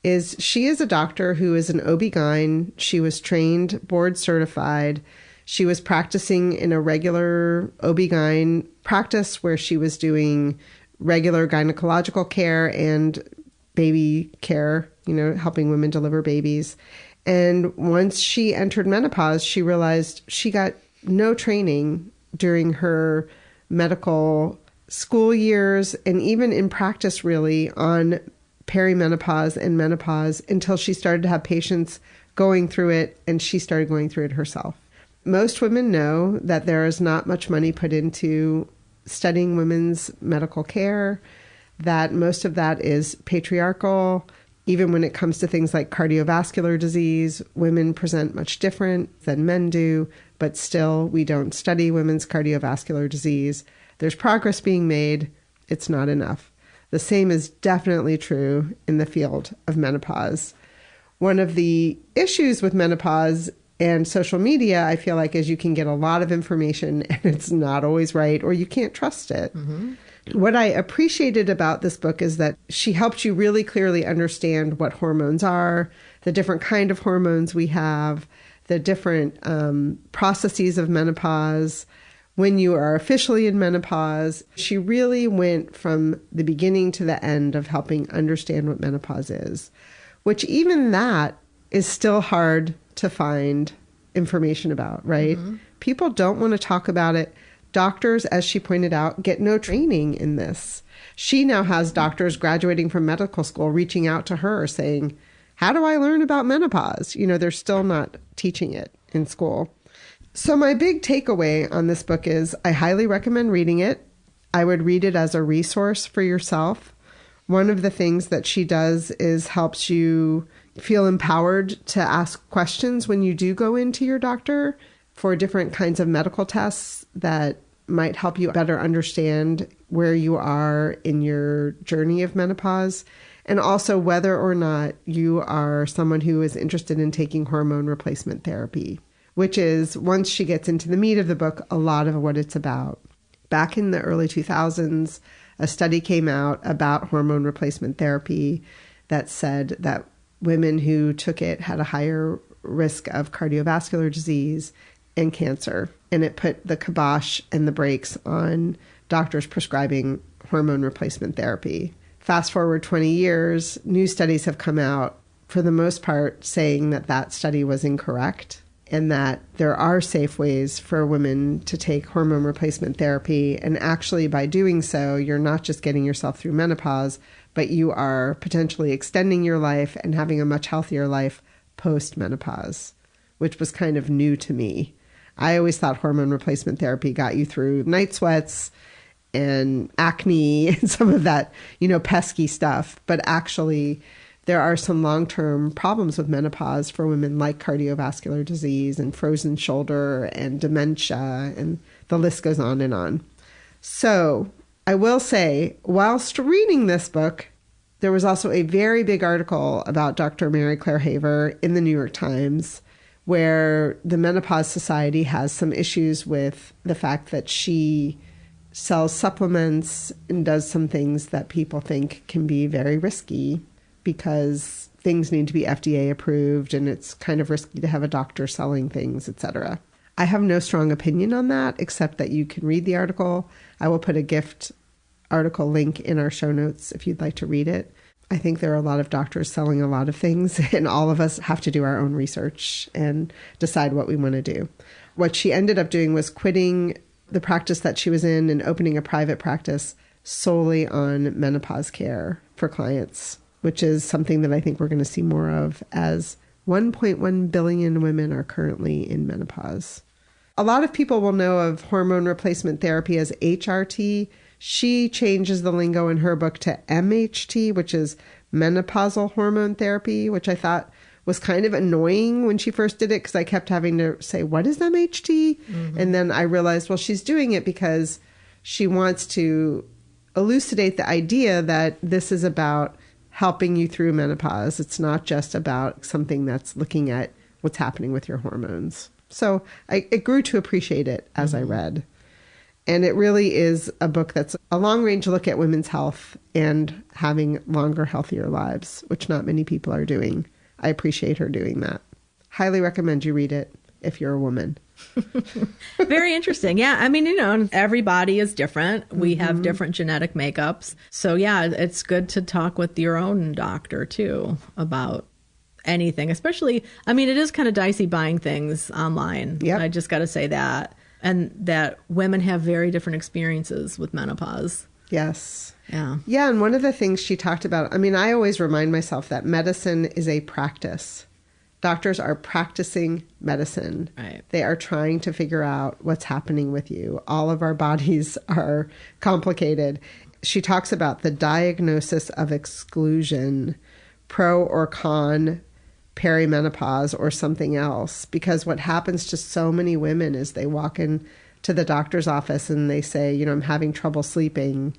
is she is a doctor who is an OB-GYN. She was trained, board certified. She was practicing in a regular OB-GYN practice where she was doing regular gynecological care and baby care, helping women deliver babies. And once she entered menopause, she realized she got no training during her medical school years and even in practice really on perimenopause and menopause until she started to have patients going through it, and she started going through it herself. Most women know that there is not much money put into studying women's medical care, that most of that is patriarchal. Even when it comes to things like cardiovascular disease, women present much different than men do, but still we don't study women's cardiovascular disease. There's progress being made. It's not enough. The same is definitely true in the field of menopause. One of the issues with menopause And social media, I feel like, is you can get a lot of information and it's not always right, or you can't trust it. What I appreciated about this book is that she helped you really clearly understand what hormones are, the different kind of hormones we have, the different processes of menopause, when you are officially in menopause. She really went from the beginning to the end of helping understand what menopause is, which even that is still hard to find information about, right? People don't want to talk about it. Doctors, as she pointed out, get no training in this. She now has doctors graduating from medical school reaching out to her saying, how do I learn about menopause? You know, they're still not teaching it in school. So my big takeaway on this book is I highly recommend reading it. I would read it as a resource for yourself. One of the things that she does is helps you feel empowered to ask questions when you do go into your doctor for different kinds of medical tests that might help you better understand where you are in your journey of menopause, and also whether or not you are someone who is interested in taking hormone replacement therapy, which is, once she gets into the meat of the book, a lot of what it's about. Back in the early 2000s, a study came out about hormone replacement therapy that said that women who took it had a higher risk of cardiovascular disease and cancer. And it put the kibosh and the brakes on doctors prescribing hormone replacement therapy. Fast forward 20 years, new studies have come out, for the most part, saying that that study was incorrect and that there are safe ways for women to take hormone replacement therapy. And actually, by doing so, you're not just getting yourself through menopause, but you are potentially extending your life and having a much healthier life post-menopause, which was kind of new to me. I always thought hormone replacement therapy got you through night sweats and acne and some of that, you know, pesky stuff. But actually, there are some long-term problems with menopause for women, like cardiovascular disease and frozen shoulder and dementia, and the list goes on and on. So I will say, whilst reading this book, there was also a very big article about Dr. Mary Claire Haver in the New York Times, where the Menopause Society has some issues with the fact that she sells supplements and does some things that people think can be very risky because things need to be FDA approved and it's kind of risky to have a doctor selling things, etc. I have no strong opinion on that, except that you can read the article. I will put a gift article link in our show notes if you'd like to read it. I think there are a lot of doctors selling a lot of things, and all of us have to do our own research and decide what we want to do. What she ended up doing was quitting the practice that she was in and opening a private practice solely on menopause care for clients, which is something that I think we're going to see more of, as 1.1 billion women are currently in menopause. A lot of people will know of hormone replacement therapy as HRT. She changes the lingo in her book to MHT, which is menopausal hormone therapy, which I thought was kind of annoying when she first did it, because I kept having to say, what is MHT? And then I realized, well, she's doing it because she wants to elucidate the idea that this is about helping you through menopause. It's not just about something that's looking at what's happening with your hormones. So I grew to appreciate it as I read. And it really is a book that's a long-range look at women's health and having longer, healthier lives, which not many people are doing. I appreciate her doing that. Highly recommend you read it if you're a woman. Very interesting. Yeah. I mean, you know, every body is different. We have different genetic makeups. So, yeah, it's good to talk with your own doctor, too, about anything. Especially, I mean, it is kind of dicey buying things online. Yep. I just got to say that. And that women have very different experiences with menopause. Yes. Yeah. Yeah. And one of the things she talked about, I mean, I always remind myself that medicine is a practice. Doctors are practicing medicine. Right. They are trying to figure out what's happening with you. All of our bodies are complicated. She talks about the diagnosis of exclusion, pro or con, perimenopause or something else, because what happens to so many women is they walk in to the doctor's office and they say, you know, I'm having trouble sleeping.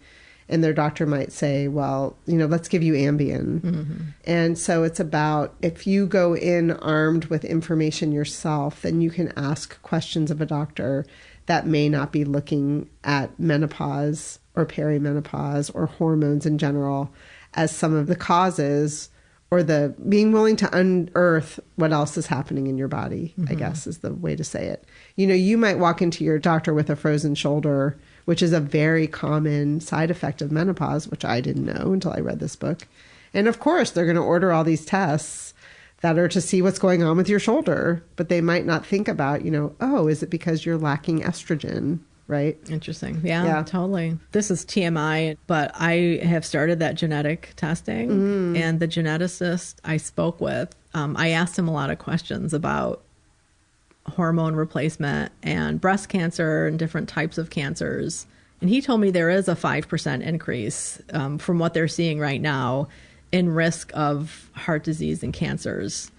And their doctor might say, well, let's give you Ambien. Mm-hmm. And so it's about, if you go in armed with information yourself, then you can ask questions of a doctor that may not be looking at menopause or perimenopause or hormones in general as some of the causes, or the being willing to unearth what else is happening in your body, I guess is the way to say it. You might walk into your doctor with a frozen shoulder, which is a very common side effect of menopause, which I didn't know until I read this book. And of course, they're going to order all these tests that are to see what's going on with your shoulder, but they might not think about, is it because you're lacking estrogen, right? Interesting. Yeah, totally. This is TMI, but I have started that genetic testing, and the geneticist I spoke with, I asked him a lot of questions about hormone replacement and breast cancer and different types of cancers. And he told me there is a 5% increase from what they're seeing right now in risk of heart disease and cancers.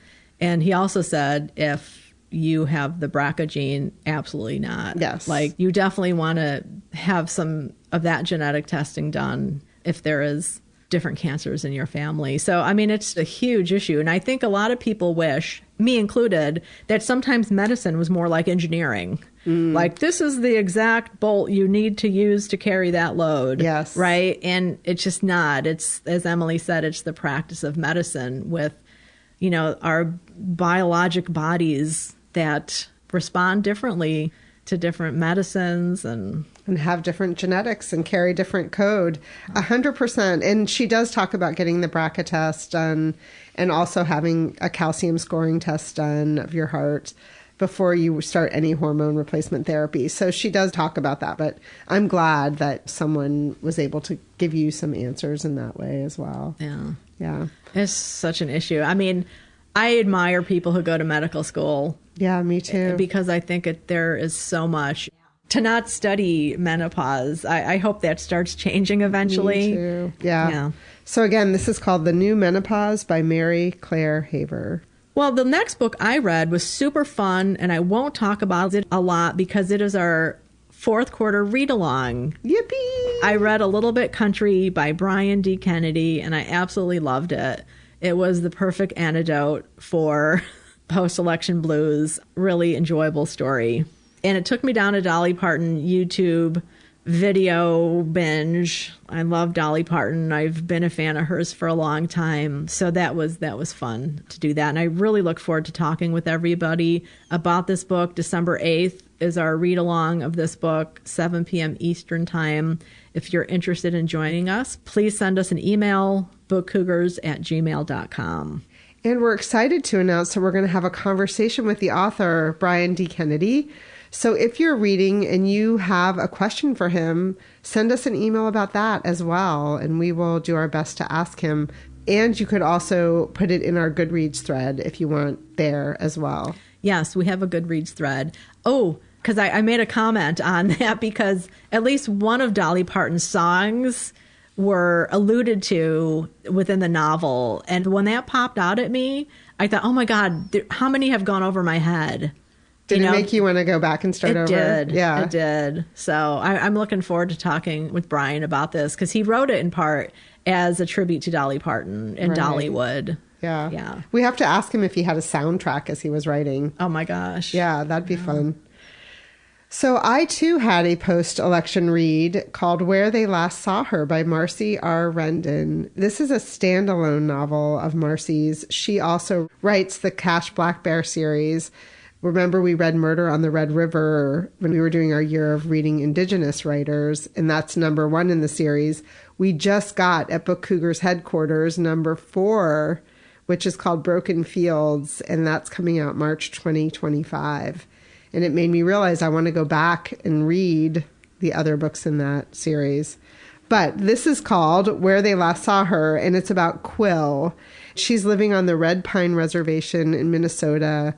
And he also said, if you have the BRCA gene, absolutely not. Yes. Like, you definitely want to have some of that genetic testing done if there is different cancers in your family. So, I mean, it's a huge issue. And I think a lot of people wish, me included, that sometimes medicine was more like engineering. Like, this is the exact bolt you need to use to carry that load. Yes. Right? And it's just not. It's, as Emily said, it's the practice of medicine with, our biologic bodies that respond differently to different medicines and have different genetics and carry different code. 100%. And she does talk about getting the BRCA test done and also having a calcium scoring test done of your heart before you start any hormone replacement therapy. So she does talk about that, but I'm glad that someone was able to give you some answers in that way as well. Yeah. Yeah. It's such an issue. I mean, I admire people who go to medical school. Yeah, me too. Because I think there is so much to not study menopause. I hope that starts changing eventually. Me too. Yeah. So again, this is called The New Menopause by Mary Claire Haver. Well, the next book I read was super fun, and I won't talk about it a lot because it is our fourth quarter read-along. Yippee! I read A Little Bit Country by Brian D. Kennedy, and I absolutely loved it. It was the perfect antidote for post-election blues. Really enjoyable story. And it took me down a Dolly Parton YouTube video binge. I love Dolly Parton. I've been a fan of hers for a long time. So that was fun to do that. And I really look forward to talking with everybody about this book. December 8th is our read along of this book, 7 p.m. Eastern time. If you're interested in joining us, please send us an email, bookcougars@gmail.com. And we're excited to announce that we're going to have a conversation with the author, Brian D. Kennedy. So if you're reading and you have a question for him, send us an email about that as well, and we will do our best to ask him. And you could also put it in our Goodreads thread if you want there as well. Yes, we have a Goodreads thread. Oh, because I made a comment on that because at least one of Dolly Parton's songs were alluded to within the novel. And when that popped out at me, I thought, oh my God, how many have gone over my head? Did it make you want to go back and start over? It did. Yeah. It did. So I'm looking forward to talking with Brian about this because he wrote it in part as a tribute to Dolly Parton and Dollywood. Yeah. Yeah. We have to ask him if he had a soundtrack as he was writing. Oh my gosh. Yeah, that'd be fun. So I too had a post-election read called Where They Last Saw Her by Marcy R. Rendon. This is a standalone novel of Marcy's. She also writes the Cash Black Bear series. Remember, we read Murder on the Red River when we were doing our year of reading Indigenous writers, and that's number 1 in the series. We just got at Book Cougars headquarters number 4, which is called Broken Fields, and that's coming out March 2025. And it made me realize I want to go back and read the other books in that series. But this is called Where They Last Saw Her, and it's about Quill. She's living on the Red Pine Reservation in Minnesota.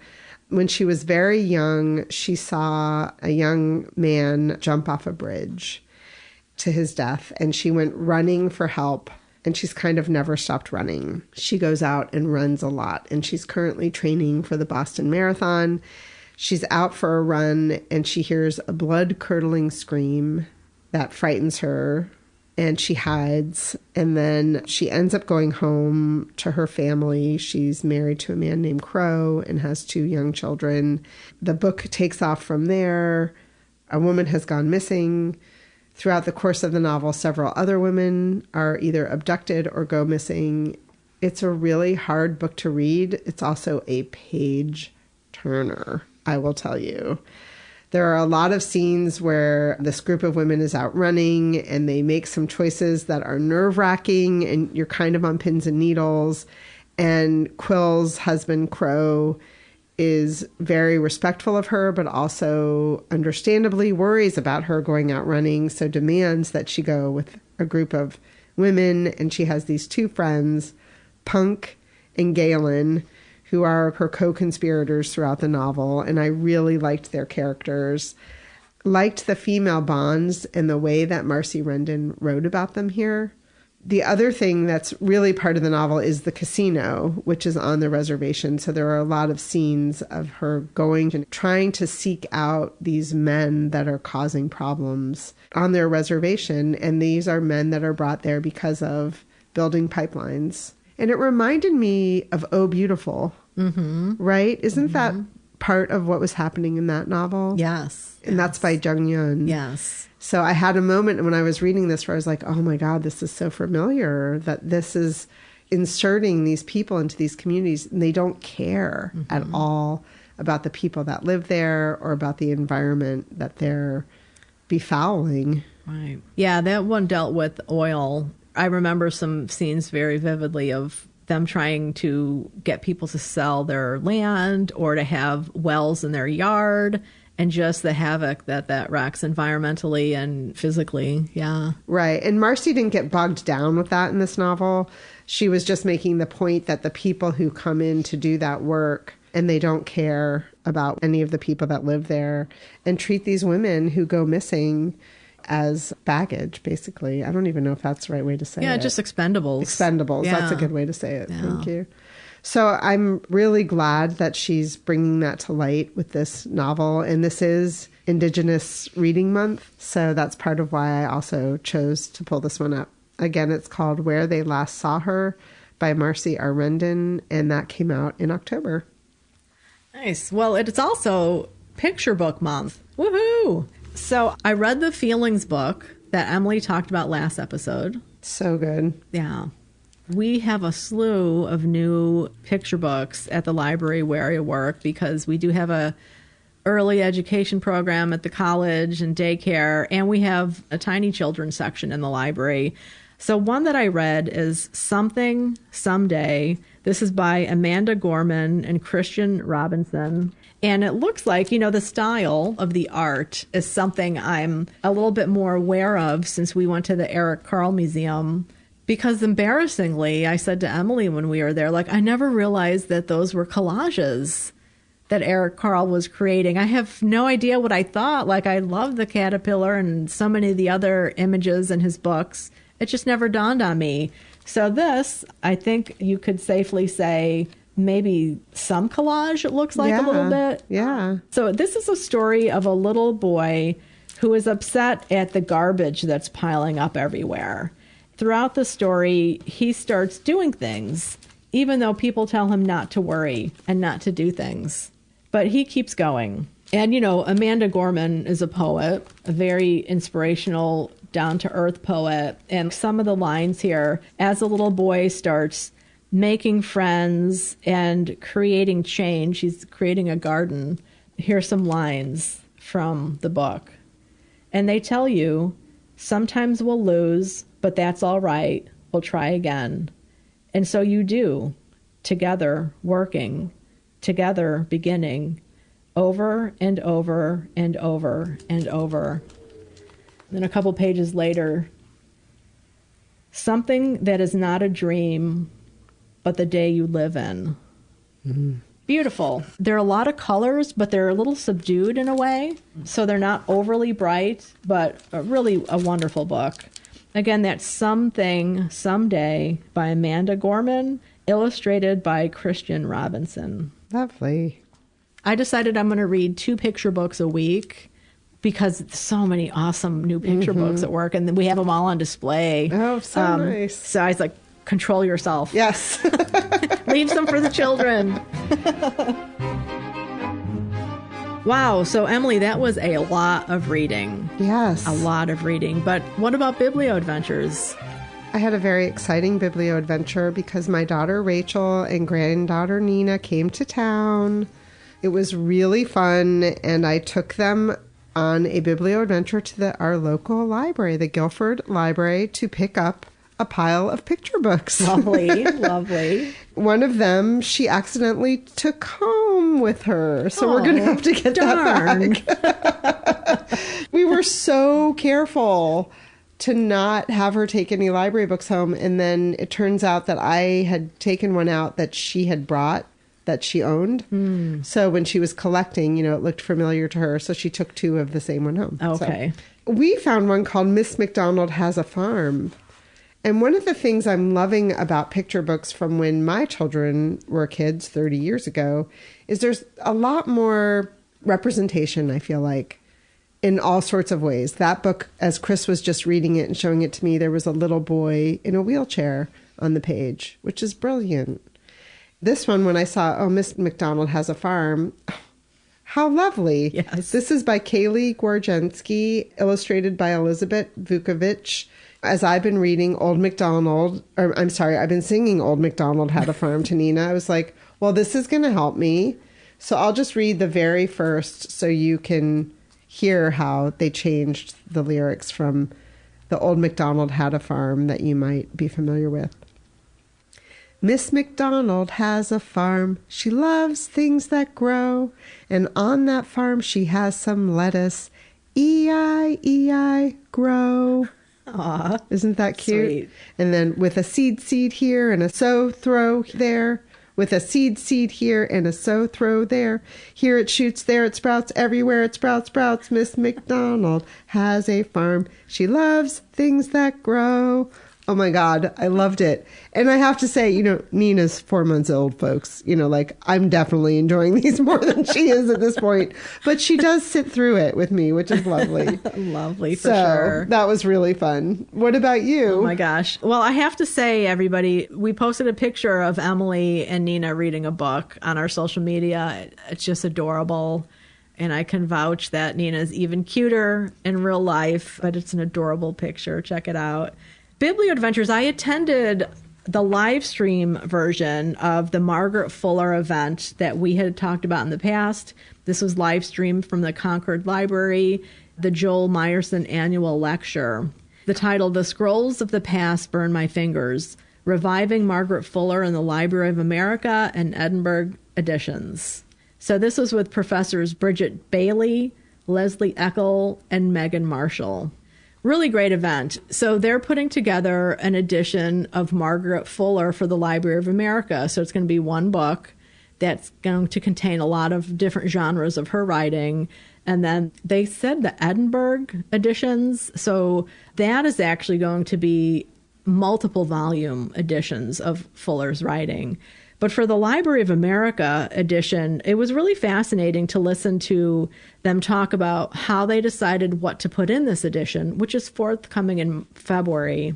When she was very young, she saw a young man jump off a bridge to his death, and she went running for help, and she's kind of never stopped running. She goes out and runs a lot, and she's currently training for the Boston Marathon. She's out for a run, and she hears a blood-curdling scream that frightens her, and she hides. And then she ends up going home to her family. She's married to a man named Crow and has 2 young children. The book takes off from there. A woman has gone missing. Throughout the course of the novel, several other women are either abducted or go missing. It's a really hard book to read. It's also a page turner, I will tell you. There are a lot of scenes where this group of women is out running and they make some choices that are nerve-wracking and you're kind of on pins and needles. And Quill's husband, Crow, is very respectful of her, but also understandably worries about her going out running, so demands that she go with a group of women. And she has these 2 friends, Punk and Galen, who are her co-conspirators throughout the novel. And I really liked their characters. Liked the female bonds and the way that Marcy Rendon wrote about them here. The other thing that's really part of the novel is the casino, which is on the reservation. So there are a lot of scenes of her going and trying to seek out these men that are causing problems on their reservation. And these are men that are brought there because of building pipelines. And it reminded me of Oh, Beautiful, right? Isn't that part of what was happening in that novel? Yes. And that's by Jung Yun. Yes. So I had a moment when I was reading this where I was like, oh my God, this is so familiar, that this is inserting these people into these communities and they don't care at all about the people that live there or about the environment that they're befouling. Right. Yeah, that one dealt with oil. I remember some scenes very vividly of them trying to get people to sell their land or to have wells in their yard, and just the havoc that wreaks environmentally and physically. Yeah. Right. And Marcy didn't get bogged down with that in this novel. She was just making the point that the people who come in to do that work and they don't care about any of the people that live there and treat these women who go missing as baggage, basically. I don't even know if that's the right way to say it. Yeah, just expendables. Expendables. Yeah. That's a good way to say it. Yeah. Thank you. So I'm really glad that she's bringing that to light with this novel. And this is Indigenous Reading Month. So that's part of why I also chose to pull this one up. Again, it's called Where They Last Saw Her by Marcy R. Rendon. And that came out in October. Nice. Well, it's also Picture Book Month. Woohoo! So I read the Feelings book that Emily talked about last episode. So good. Yeah. We have a slew of new picture books at the library where I work because we do have a early education program at the college and daycare, and we have a tiny children's section in the library. So one that I read is Something Someday. This is by Amanda Gorman and Christian Robinson. And it looks like, the style of the art is something I'm a little bit more aware of since we went to the Eric Carle Museum. Because embarrassingly, I said to Emily when we were there, I never realized that those were collages that Eric Carle was creating. I have no idea what I thought. I love the caterpillar and so many of the other images in his books. It just never dawned on me. So this, I think you could safely say, maybe some collage, it looks like a little bit. Yeah. So this is a story of a little boy who is upset at the garbage that's piling up everywhere. Throughout the story, he starts doing things, even though people tell him not to worry and not to do things. But he keeps going. And, Amanda Gorman is a poet, a very inspirational, down-to-earth poet. And some of the lines here, as a little boy starts making friends and creating change, he's creating a garden. Here's some lines from the book. And they tell you, sometimes we'll lose, but that's all right. We'll try again. And so you do, together, working, together, beginning, over and over and over and over. Then a couple pages later, something that is not a dream, but the day you live in. Mm-hmm. Beautiful. There are a lot of colors, but they're a little subdued in a way. So they're not overly bright, but really a wonderful book. Again, that's Something Someday by Amanda Gorman, illustrated by Christian Robinson. Lovely. I decided I'm going to read 2 picture books a week because so many awesome new picture books at work, and then we have them all on display. Oh, so nice. So I was like, control yourself. Yes. Leave some for the children. Wow. So, Emily, that was a lot of reading. Yes. A lot of reading. But what about biblioadventures? I had a very exciting biblioadventure because my daughter Rachel and granddaughter Nina came to town. It was really fun, and I took them on a biblioadventure to our local library, the Guilford Library, to pick up a pile of picture books. Lovely, lovely. One of them she accidentally took home with her, so we're going to have to get that back. We were so careful to not have her take any library books home, and then it turns out that I had taken one out that she had brought that she owned. So when she was collecting, it looked familiar to her, so she took 2 of the same one home. Okay. So we found one called Miss McDonald Has a Farm. And one of the things I'm loving about picture books from when my children were kids 30 years ago is there's a lot more representation, I feel like, in all sorts of ways. That book, as Chris was just reading it and showing it to me, there was a little boy in a wheelchair on the page, which is brilliant. This one, when I saw, Miss McDonald Has a Farm, how lovely. Yes. This is by Kaylee Gwarzenski, illustrated by Elizabeth Vukovic. As I've been reading I've been singing Old MacDonald Had a Farm to Nina. I was like, well, this is going to help me. So I'll just read the very first so you can hear how they changed the lyrics from the Old MacDonald Had a Farm that you might be familiar with. Miss McDonald has a farm. She loves things that grow. And on that farm she has some lettuce. E-I-E-I, grow. Aw, isn't that cute? Sweet. And then with a seed here and a sow throw there. With a seed here and a sow throw there. Here it shoots, there it sprouts, everywhere it sprouts. Miss McDonald has a farm. She loves things that grow. Oh my God, I loved it. And I have to say, Nina's 4 months old, folks. I'm definitely enjoying these more than she is at this point. But she does sit through it with me, which is lovely. Lovely, for sure. That was really fun. What about you? Oh my gosh. Well, I have to say, everybody, we posted a picture of Emily and Nina reading a book on our social media. It's just adorable. And I can vouch that Nina's even cuter in real life, but it's an adorable picture. Check it out. Biblioadventures, I attended the live stream version of the Margaret Fuller event that we had talked about in the past. This was live streamed from the Concord Library, the Joel Meyerson annual lecture. The title, The Scrolls of the Past Burn My Fingers, Reviving Margaret Fuller in the Library of America and Edinburgh Editions. So this was with Professors Bridget Bailey, Leslie Eckel, and Megan Marshall. Really great event. So they're putting together an edition of Margaret Fuller for the Library of America. So it's going to be one book that's going to contain a lot of different genres of her writing. And then they said the Edinburgh editions. So that is actually going to be multiple volume editions of Fuller's writing. But for the Library of America edition, it was really fascinating to listen to them talk about how they decided what to put in this edition, which is forthcoming in February.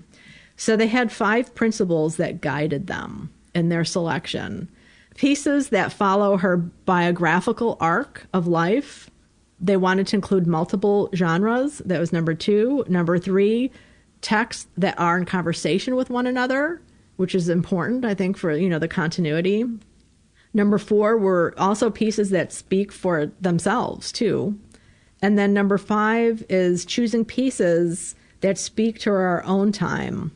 So they had 5 principles that guided them in their selection. Pieces that follow her biographical arc of life. They wanted to include multiple genres. That was number 2. Number 3, texts that are in conversation with one another, which is important, I think, for, the continuity. Number 4 were also pieces that speak for themselves, too. And then number 5 is choosing pieces that speak to our own time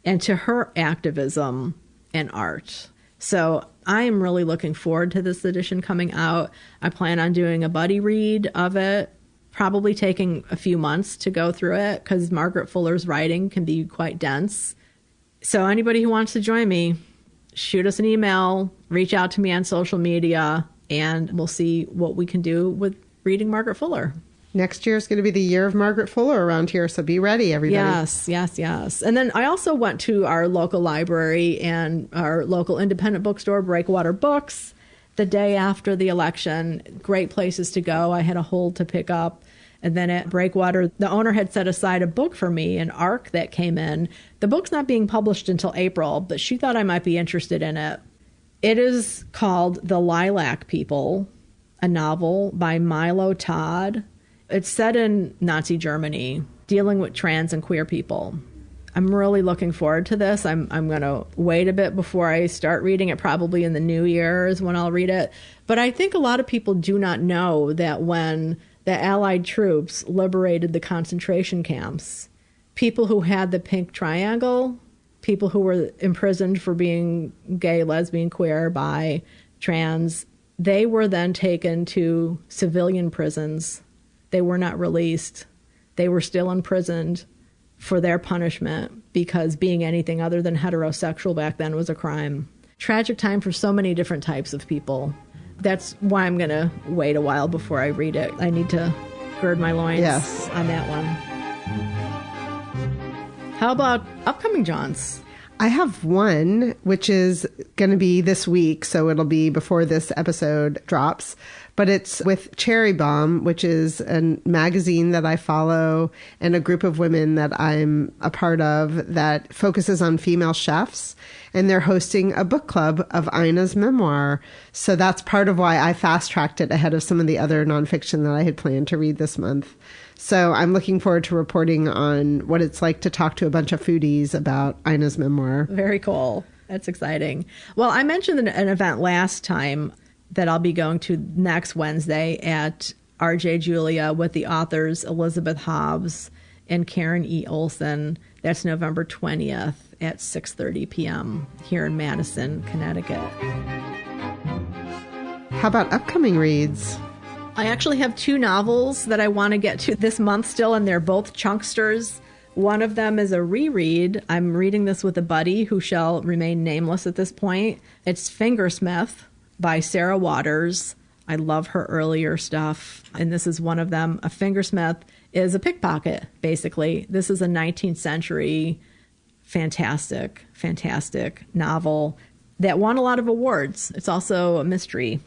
and to her activism and art. So I am really looking forward to this edition coming out. I plan on doing a buddy read of it, probably taking a few months to go through it because Margaret Fuller's writing can be quite dense. So anybody who wants to join me, shoot us an email, reach out to me on social media, and we'll see what we can do with reading Margaret Fuller. Next year is going to be the year of Margaret Fuller around here, so be ready, everybody. Yes. And then I also went to our local library and our local independent bookstore, Breakwater Books, the day after the election. Great places to go. I had a hold to pick up. And then at Breakwater, the owner had set aside a book for me, an ARC that came in. The book's not being published until April, but she thought I might be interested in it. It is called The Lilac People, a novel by Milo Todd. It's set in Nazi Germany, dealing with trans and queer people. I'm really looking forward to this. I'm going to wait a bit before I start reading it. Probably in the new year is when I'll read it. But I think a lot of people do not know that when the Allied troops liberated the concentration camps, people who had the pink triangle, people who were imprisoned for being gay, lesbian, queer, bi, trans, they were then taken to civilian prisons. They were not released. They were still imprisoned for their punishment because being anything other than heterosexual back then was a crime. Tragic time for so many different types of people. That's why I'm going to wait a while before I read it. I need to gird my loins on that one. How about upcoming jaunts? I have one, which is going to be this week, so it'll be before this episode drops. But it's with Cherry Bomb, which is a magazine that I follow and a group of women that I'm a part of that focuses on female chefs. And they're hosting a book club of Ina's memoir. So that's part of why I fast-tracked it ahead of some of the other nonfiction that I had planned to read this month. So I'm looking forward to reporting on what it's like to talk to a bunch of foodies about Ina's memoir. Very cool. That's exciting. Well, I mentioned an event last time that I'll be going to next Wednesday at RJ Julia with the authors Elizabeth Hobbs and Karen E. Olson. That's November 20th at 6:30 p.m. here in Madison, Connecticut. How about upcoming reads? I actually have two novels that I want to get to this month still, and they're both chunksters. One of them is a reread. I'm reading this with a buddy who shall remain nameless at this point. It's Fingersmith by Sarah Waters. I love her earlier stuff, and this is one of them. A fingersmith is a pickpocket, basically. This is a 19th century fantastic novel that won a lot of awards. It's also a mystery.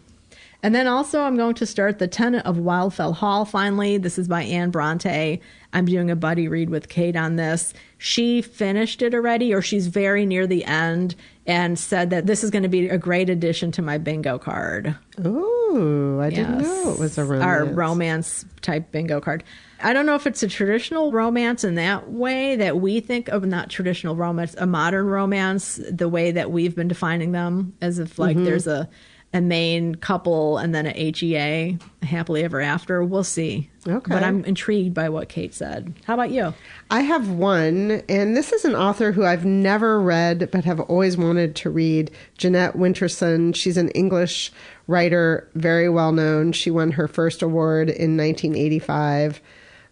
And then also I'm going to start The Tenant of Wildfell Hall finally. This is by Anne Bronte. I'm doing a buddy read with Kate on this. She finished it already, or she's very near the end, and said that this is going to be a great addition to my bingo card. Ooh, I didn't know it was a romance. Our romance type bingo card. I don't know if it's a traditional romance in that way that we think of, not traditional romance, a modern romance, the way that we've been defining them, as if like there's a main couple and then a HEA, a happily ever after. We'll see. Okay. But I'm intrigued by what Kate said. How about you? I have one, and this is an author who I've never read but have always wanted to read, Jeanette Winterson. She's an English writer, very well known. She won her first award in 1985,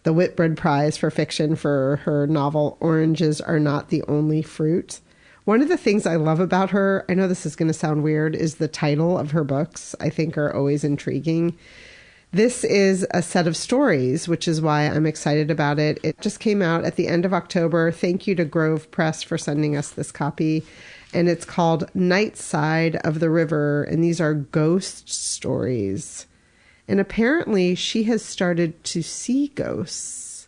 the Whitbread Prize for Fiction, for her novel Oranges Are Not the Only Fruit. One of the things I love about her, I know this is going to sound weird, is the title of her books. I think are always intriguing. This is a set of stories, which is why I'm excited about it. It just came out at the end of October. Thank you to Grove Press for sending us this copy. And it's called Night Side of the River. And these are ghost stories. And apparently she has started to see ghosts.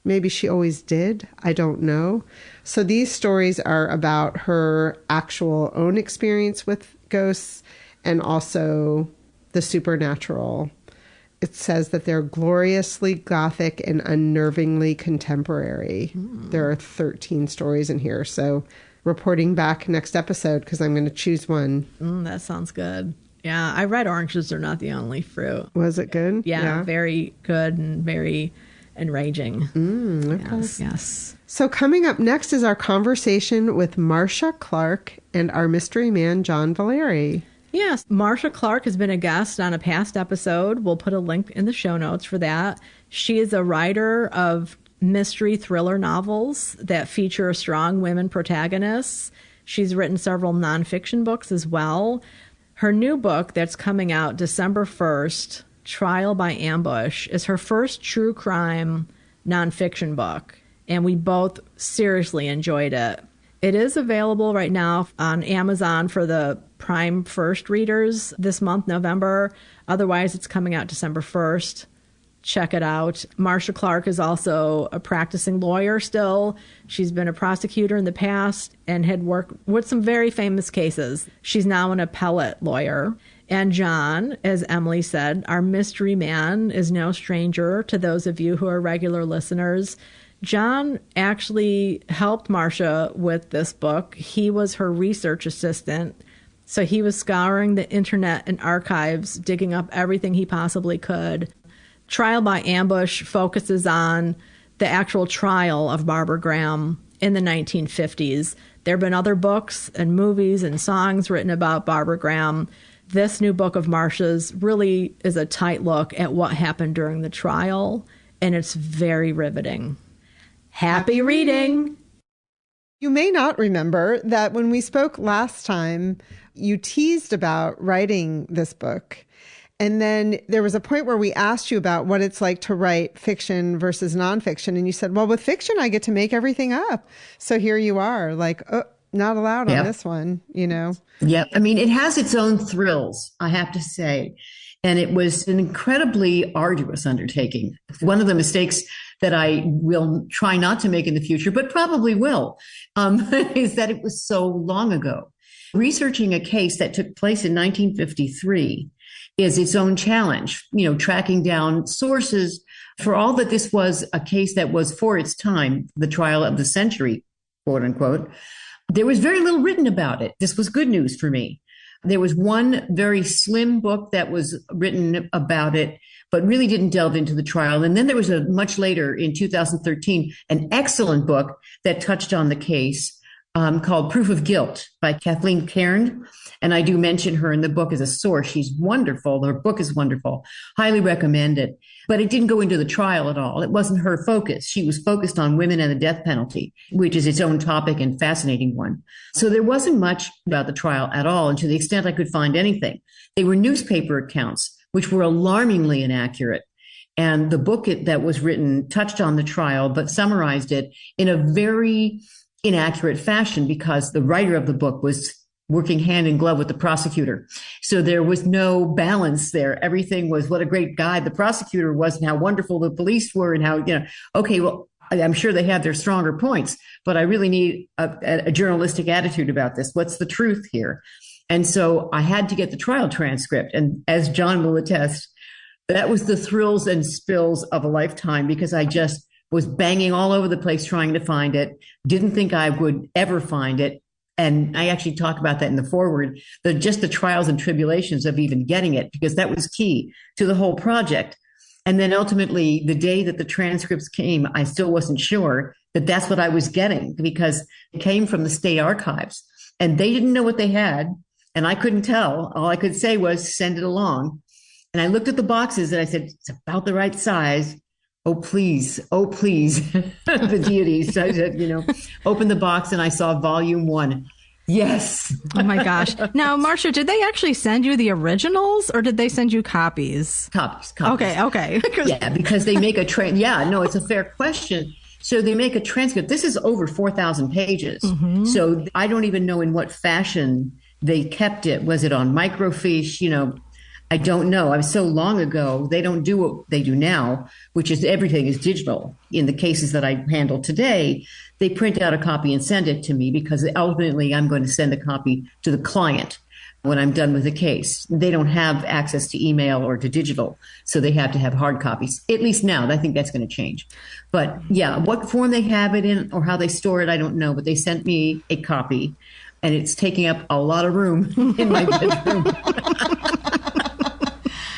Maybe she always did. I don't know. So these stories are about her actual own experience with ghosts and also the supernatural. It says that they're gloriously gothic and unnervingly contemporary. There are 13 stories in here. So reporting back next episode because I'm going to choose one. That sounds good. Yeah, I read Oranges Are Not the Only Fruit. Was it good? Yeah, very good and very enraging. Okay. Yes. So coming up next is our conversation with Marcia Clark and our mystery man, John Valeri. Yes, Marcia Clark has been a guest on a past episode. We'll put a link in the show notes for that. She is a writer of mystery thriller novels that feature strong women protagonists. She's written several nonfiction books as well. Her new book that's coming out December 1st, Trial by Ambush, is her first true crime nonfiction book, and we both seriously enjoyed it. It is available right now on Amazon for the Prime First readers this month, November. Otherwise, it's coming out December 1st. check it out. Marcia Clark is also a practicing lawyer still. She's been a prosecutor in the past and had worked with some very famous cases. She's now an appellate lawyer. And John, as Emily said, our mystery man, is no stranger to those of you who are regular listeners. John actually helped Marcia with this book. He was her research assistant. So he was scouring the internet and archives, digging up everything he possibly could. Trial by Ambush focuses on the actual trial of Barbara Graham in the 1950s. There have been other books and movies and songs written about Barbara Graham. This new book of Marcia's really is a tight look at what happened during the trial, and it's very riveting. Happy reading! You may not remember that when we spoke last time, you teased about writing this book. And then there was a point where we asked you about what it's like to write fiction versus nonfiction. And you said, well, with fiction, I get to make everything up. So here you are, like, oh, not allowed on this one, you know? Yep. I mean, it has its own thrills, I have to say. And it was an incredibly arduous undertaking. One of the mistakes that I will try not to make in the future, but probably will, is that it was so long ago. Researching a case that took place in 1953 is its own challenge, you know, tracking down sources. For all that this was a case that was, for its time, the trial of the century, quote unquote, there was very little written about it. This was good news for me. There was one very slim book that was written about it, but really didn't delve into the trial. And then there was a much later, in 2013, an excellent book that touched on the case called Proof of Guilt by Kathleen Cairn. And I do mention her in the book as a source. She's wonderful. Her book is wonderful. Highly recommend it. But it didn't go into the trial at all. It wasn't her focus. She was focused on women and the death penalty, which is its own topic and fascinating one. So there wasn't much about the trial at all. And to the extent I could find anything, they were newspaper accounts, which were alarmingly inaccurate. And the book that was written touched on the trial, but summarized it in a very inaccurate fashion because the writer of the book was working hand in glove with the prosecutor. So there was no balance there. Everything was what a great guy the prosecutor was and how wonderful the police were and how, you know, okay, well, I'm sure they have their stronger points, but I really need a journalistic attitude about this. What's the truth here? And so I had to get the trial transcript. And as John will attest, that was the thrills and spills of a lifetime because I just was banging all over the place trying to find it. Didn't think I would ever find it. And I actually talk about that in the foreword, just the trials and tribulations of even getting it, because that was key to the whole project. And then ultimately, the day that the transcripts came, I still wasn't sure that that's what I was getting because it came from the state archives and they didn't know what they had. And I couldn't tell. All I could say was send it along. And I looked at the boxes and I said, it's about the right size. Oh, please. Oh, please. The deities. I said, you know, open the box and I saw volume 1. Yes. Oh, my gosh. Now, Marcia, did they actually send you the originals or did they send you copies? Copies. Okay. Yeah, because they make it's a fair question. So they make a transcript. This is over 4,000 pages. Mm-hmm. So I don't even know in what fashion they kept it. Was it on microfiche? You know, I don't know. I was so long ago. They don't do what they do now, which is everything is digital. In the cases that I handle today, they print out a copy and send it to me because ultimately I'm going to send a copy to the client when I'm done with the case. They don't have access to email or to digital, so they have to have hard copies, at least now. I think that's going to change. But yeah, what form they have it in or how they store it, I don't know. But they sent me a copy, and it's taking up a lot of room in my bedroom.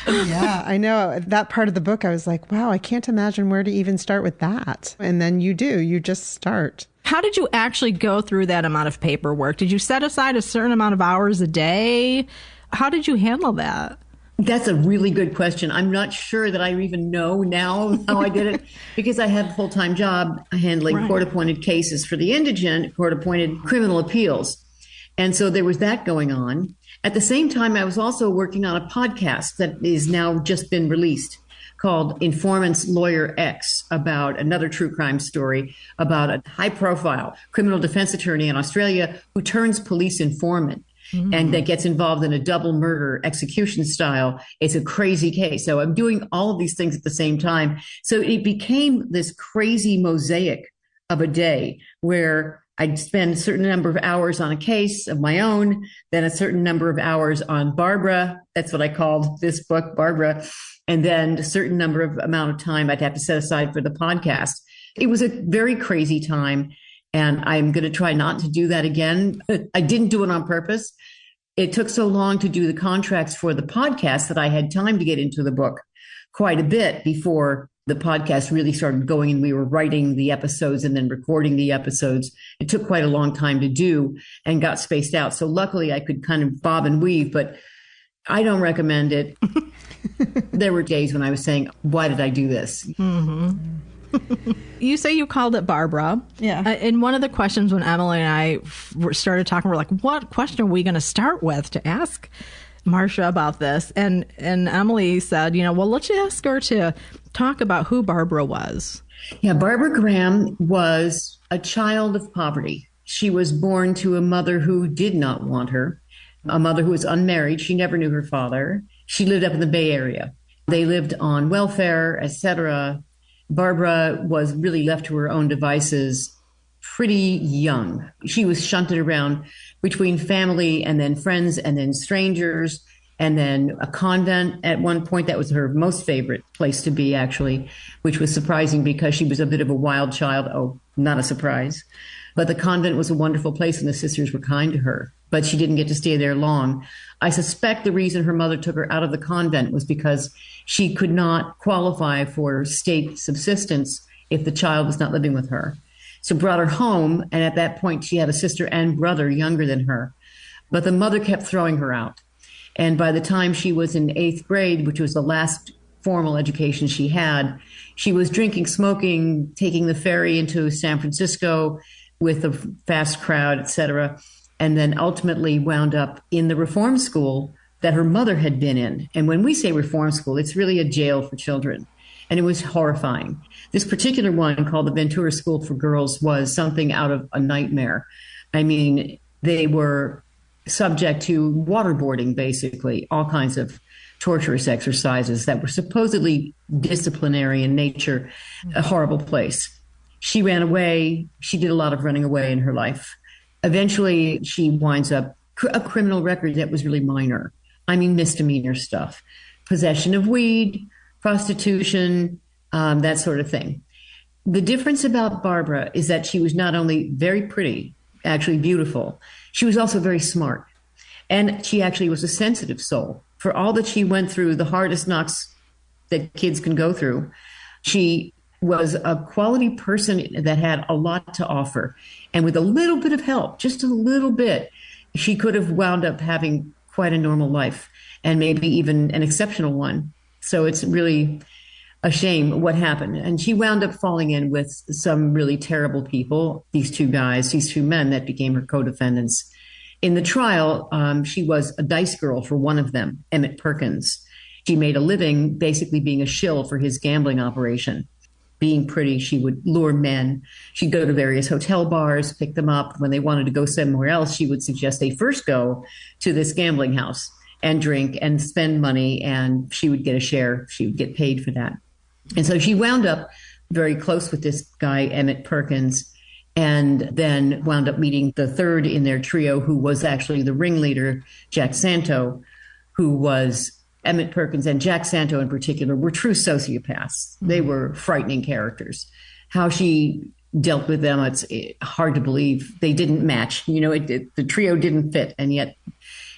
Yeah, I know. That part of the book, I was like, wow, I can't imagine where to even start with that. And then you just start. How did you actually go through that amount of paperwork? Did you set aside a certain amount of hours a day? How did you handle that? That's a really good question. I'm not sure that I even know now how I did it because I have a full-time job handling court-appointed cases for the indigent, court-appointed criminal appeals. And so there was that going on. At the same time, I was also working on a podcast that is now just been released called Informant's Lawyer X, about another true crime story about a high-profile criminal defense attorney in Australia who turns police informant. and that gets involved in a double murder execution style. It's a crazy case. So I'm doing all of these things at the same time. So it became this crazy mosaic of a day where I'd spend a certain number of hours on a case of my own, then a certain number of hours on Barbara. That's what I called this book, Barbara. And then a certain amount of time I'd have to set aside for the podcast. It was a very crazy time. And I'm going to try not to do that again. I didn't do it on purpose. It took so long to do the contracts for the podcast that I had time to get into the book quite a bit before the podcast really started going, and we were writing the episodes and then recording the episodes. It took quite a long time to do and got spaced out. So luckily I could kind of bob and weave, but I don't recommend it. There were days when I was saying, why did I do this? You say you called it Barbara. Yeah. And one of the questions when Emily and I started talking, we're like, what question are we going to start with to ask Marcia about this? And Emily said, well, let's ask her to talk about who Barbara was. Yeah, Barbara Graham was a child of poverty. She was born to a mother who did not want her, a mother who was unmarried. She never knew her father. She lived up in the Bay Area. They lived on welfare, etc. Barbara was really left to her own devices pretty young. She was shunted around between family and then friends and then strangers and then a convent at one point. That was her most favorite place to be, actually, which was surprising because she was a bit of a wild child. Oh, not a surprise. But the convent was a wonderful place and the sisters were kind to her, but she didn't get to stay there long. I suspect the reason her mother took her out of the convent was because she could not qualify for state subsistence if the child was not living with her. So brought her home, and at that point she had a sister and brother younger than her. But the mother kept throwing her out. And by the time she was in 8th grade, which was the last formal education she had, she was drinking, smoking, taking the ferry into San Francisco with a fast crowd, etc., and then ultimately wound up in the reform school that her mother had been in. And when we say reform school, it's really a jail for children. And it was horrifying. This particular one, called the Ventura School for Girls, was something out of a nightmare. I mean, they were subject to waterboarding, basically, all kinds of torturous exercises that were supposedly disciplinary in nature, a horrible place. She ran away. She did a lot of running away in her life. Eventually, she winds up a criminal record that was really minor. I mean, misdemeanor stuff, possession of weed, prostitution, that sort of thing. The difference about Barbara is that she was not only very pretty, actually beautiful, she was also very smart. And she actually was a sensitive soul. For all that she went through, the hardest knocks that kids can go through, she was a quality person that had a lot to offer. And with a little bit of help, just a little bit, she could have wound up having quite a normal life and maybe even an exceptional one. So it's really a shame what happened. And she wound up falling in with some really terrible people, these two men that became her co-defendants. In the trial, she was a dice girl for one of them, Emmett Perkins. She made a living basically being a shill for his gambling operation. Being pretty, she would lure men. She'd go to various hotel bars, pick them up. When they wanted to go somewhere else, she would suggest they first go to this gambling house and drink and spend money, and she would get a share. She would get paid for that. And so she wound up very close with this guy, Emmett Perkins, and then wound up meeting the third in their trio, who was actually the ringleader, Jack Santo, who was Emmett Perkins and Jack Santo in particular were true sociopaths. They were frightening characters. How she dealt with them, it's hard to believe. They didn't match. The trio didn't fit, and yet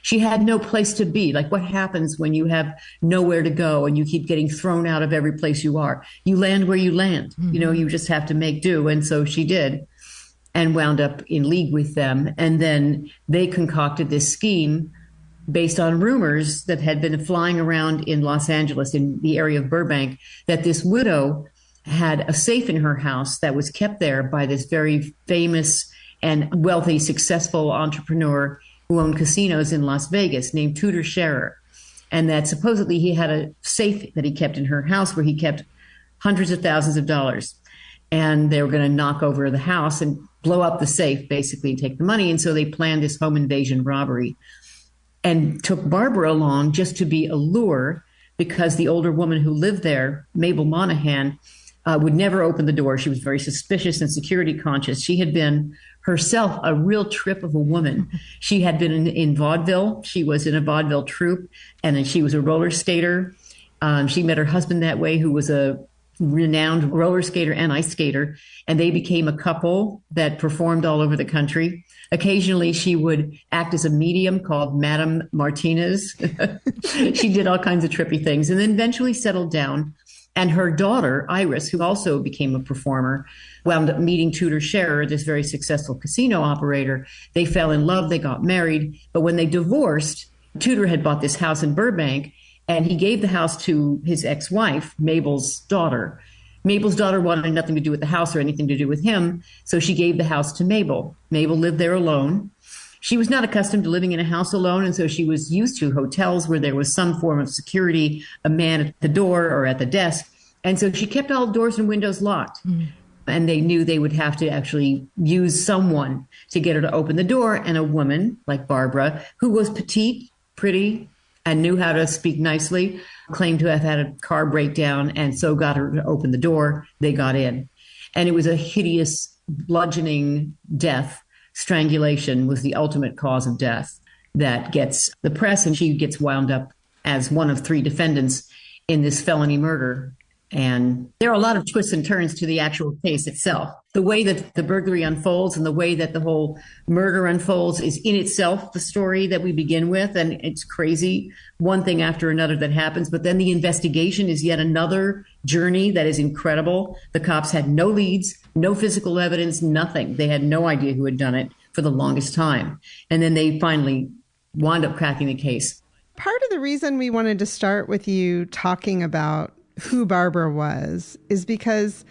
she had no place to be. Like, what happens when you have nowhere to go and you keep getting thrown out of every place you are? You land where you land. Mm-hmm. You just have to make do. And so she did, and wound up in league with them. And then they concocted this scheme based on rumors that had been flying around in Los Angeles, in the area of Burbank, that this widow had a safe in her house that was kept there by this very famous and wealthy, successful entrepreneur who owned casinos in Las Vegas named Tudor Scherer. And that supposedly he had a safe that he kept in her house where he kept hundreds of thousands of dollars. And they were going to knock over the house and blow up the safe, basically take the money. And so they planned this home invasion robbery. and took Barbara along just to be a lure, because the older woman who lived there, Mabel Monahan, would never open the door. She was very suspicious and security conscious. She had been herself a real trip of a woman. She had been in vaudeville. She was in a vaudeville troupe, and then she was a roller skater. She met her husband that way, who was a renowned roller skater and ice skater, and they became a couple that performed all over the country. Occasionally, she would act as a medium called Madame Martinez. She did all kinds of trippy things, and then eventually settled down. And her daughter, Iris, who also became a performer, wound up meeting Tudor Scherer, this very successful casino operator. They fell in love. They got married. But when they divorced, Tudor had bought this house in Burbank, and he gave the house to his ex-wife, Mabel's daughter. Mabel's daughter wanted nothing to do with the house or anything to do with him, so she gave the house to Mabel. Mabel lived there alone. She was not accustomed to living in a house alone, and so she was used to hotels where there was some form of security, a man at the door or at the desk. And so she kept all doors and windows locked. And they knew they would have to actually use someone to get her to open the door. And a woman like Barbara, who was petite, pretty, and knew how to speak nicely, claimed to have had a car breakdown, and so got her to open the door. They got in. And it was a hideous, bludgeoning death. Strangulation was the ultimate cause of death that gets the press, and she gets wound up as one of 3 defendants in this felony murder. And there are a lot of twists and turns to the actual case itself. The way that the burglary unfolds and the way that the whole murder unfolds is in itself the story that we begin with. And it's crazy, one thing after another that happens. But then the investigation is yet another journey that is incredible. The cops had no leads, no physical evidence, nothing. They had no idea who had done it for the longest time. And then they finally wound up cracking the case. Part of the reason we wanted to start with you talking about who Barbara was is because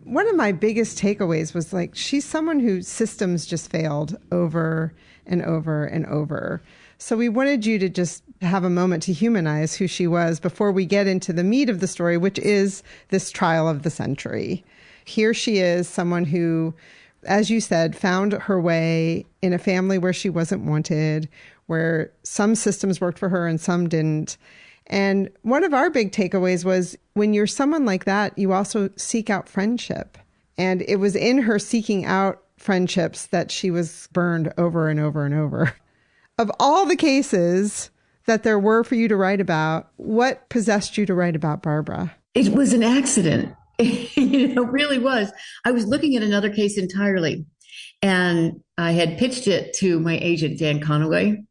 one of my biggest takeaways was like, she's someone whose systems just failed over and over and over. So we wanted you to just have a moment to humanize who she was before we get into the meat of the story, which is this trial of the century. Here she is, someone who, as you said, found her way in a family where she wasn't wanted, where some systems worked for her and some didn't. And one of our big takeaways was when you're someone like that, you also seek out friendship. And it was in her seeking out friendships that she was burned over and over and over. Of all the cases that there were for you to write about, what possessed you to write about Barbara? It was an accident. It really was. I was looking at another case entirely, and I had pitched it to my agent, Dan Conaway.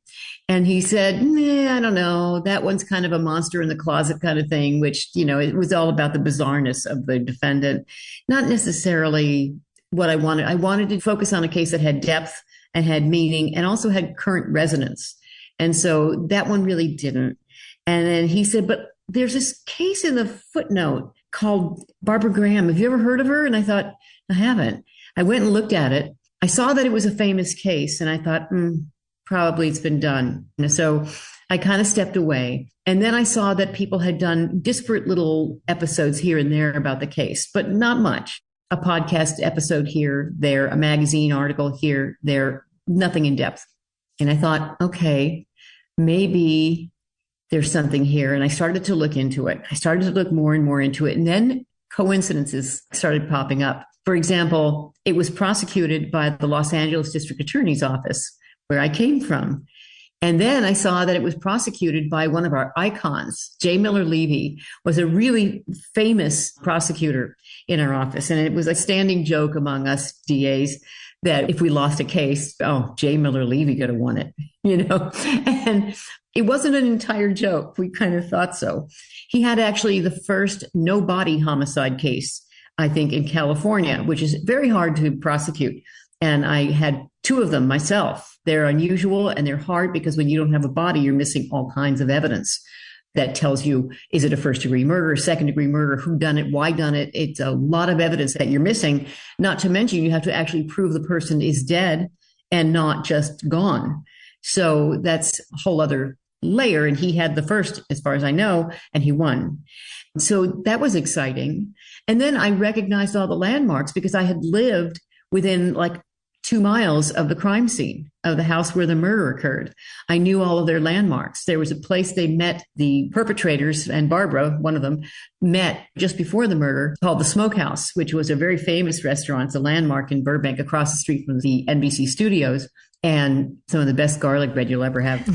And he said, I don't know, that one's kind of a monster in the closet kind of thing, which, it was all about the bizarreness of the defendant, not necessarily what I wanted. I wanted to focus on a case that had depth and had meaning and also had current resonance. And so that one really didn't. And then he said, but there's this case in the footnote called Barbara Graham. Have you ever heard of her? And I thought, I haven't. I went and looked at it. I saw that it was a famous case, and I thought, probably it's been done. And so I kind of stepped away. And then I saw that people had done disparate little episodes here and there about the case, but not much. A podcast episode here, there, a magazine article here, there, nothing in depth. And I thought, okay, maybe there's something here. And I started to look into it. I started to look more and more into it. And then coincidences started popping up. For example, it was prosecuted by the Los Angeles District Attorney's Office, where I came from. And then I saw that it was prosecuted by one of our icons. J. Miller Leavy was a really famous prosecutor in our office. And it was a standing joke among us DAs that if we lost a case, J. Miller Leavy could have won it, And it wasn't an entire joke. We kind of thought so. He had actually the first no-body homicide case, I think, in California, which is very hard to prosecute. And I had 2 of them myself. They're unusual and they're hard because when you don't have a body, you're missing all kinds of evidence that tells you, is it a first-degree murder, second-degree murder, who done it, why done it? It's a lot of evidence that you're missing, not to mention you have to actually prove the person is dead and not just gone. So that's a whole other layer. And he had the first, as far as I know, and he won. So that was exciting. And then I recognized all the landmarks because I had lived within like 2 miles of the crime scene of the house where the murder occurred. I knew all of their landmarks. There was a place they met, the perpetrators and Barbara, one of them, met just before the murder, called the Smokehouse, which was a very famous restaurant. It's a landmark in Burbank across the street from the NBC studios, and some of the best garlic bread you'll ever have.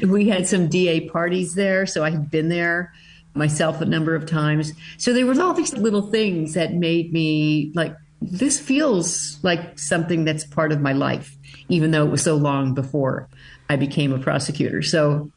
We had some DA parties there, so I had been there myself a number of times. So there was all these little things that made me like, this feels like something that's part of my life, even though it was so long before I became a prosecutor. So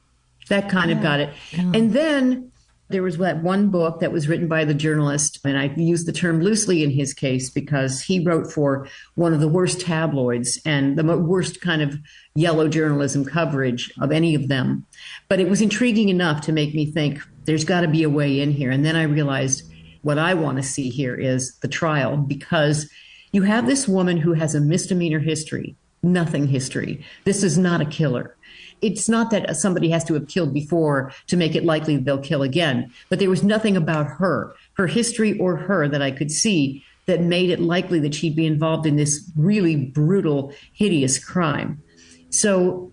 that kind of got it. Yeah. And then there was that one book that was written by the journalist, and I use the term loosely in his case because he wrote for one of the worst tabloids and the worst kind of yellow journalism coverage of any of them. But it was intriguing enough to make me think there's got to be a way in here. And then I realized what I want to see here is the trial, because you have this woman who has a misdemeanor history, nothing history. This is not a killer. It's not that somebody has to have killed before to make it likely they'll kill again, but there was nothing about her history or her that I could see that made it likely that she'd be involved in this really brutal, hideous crime. So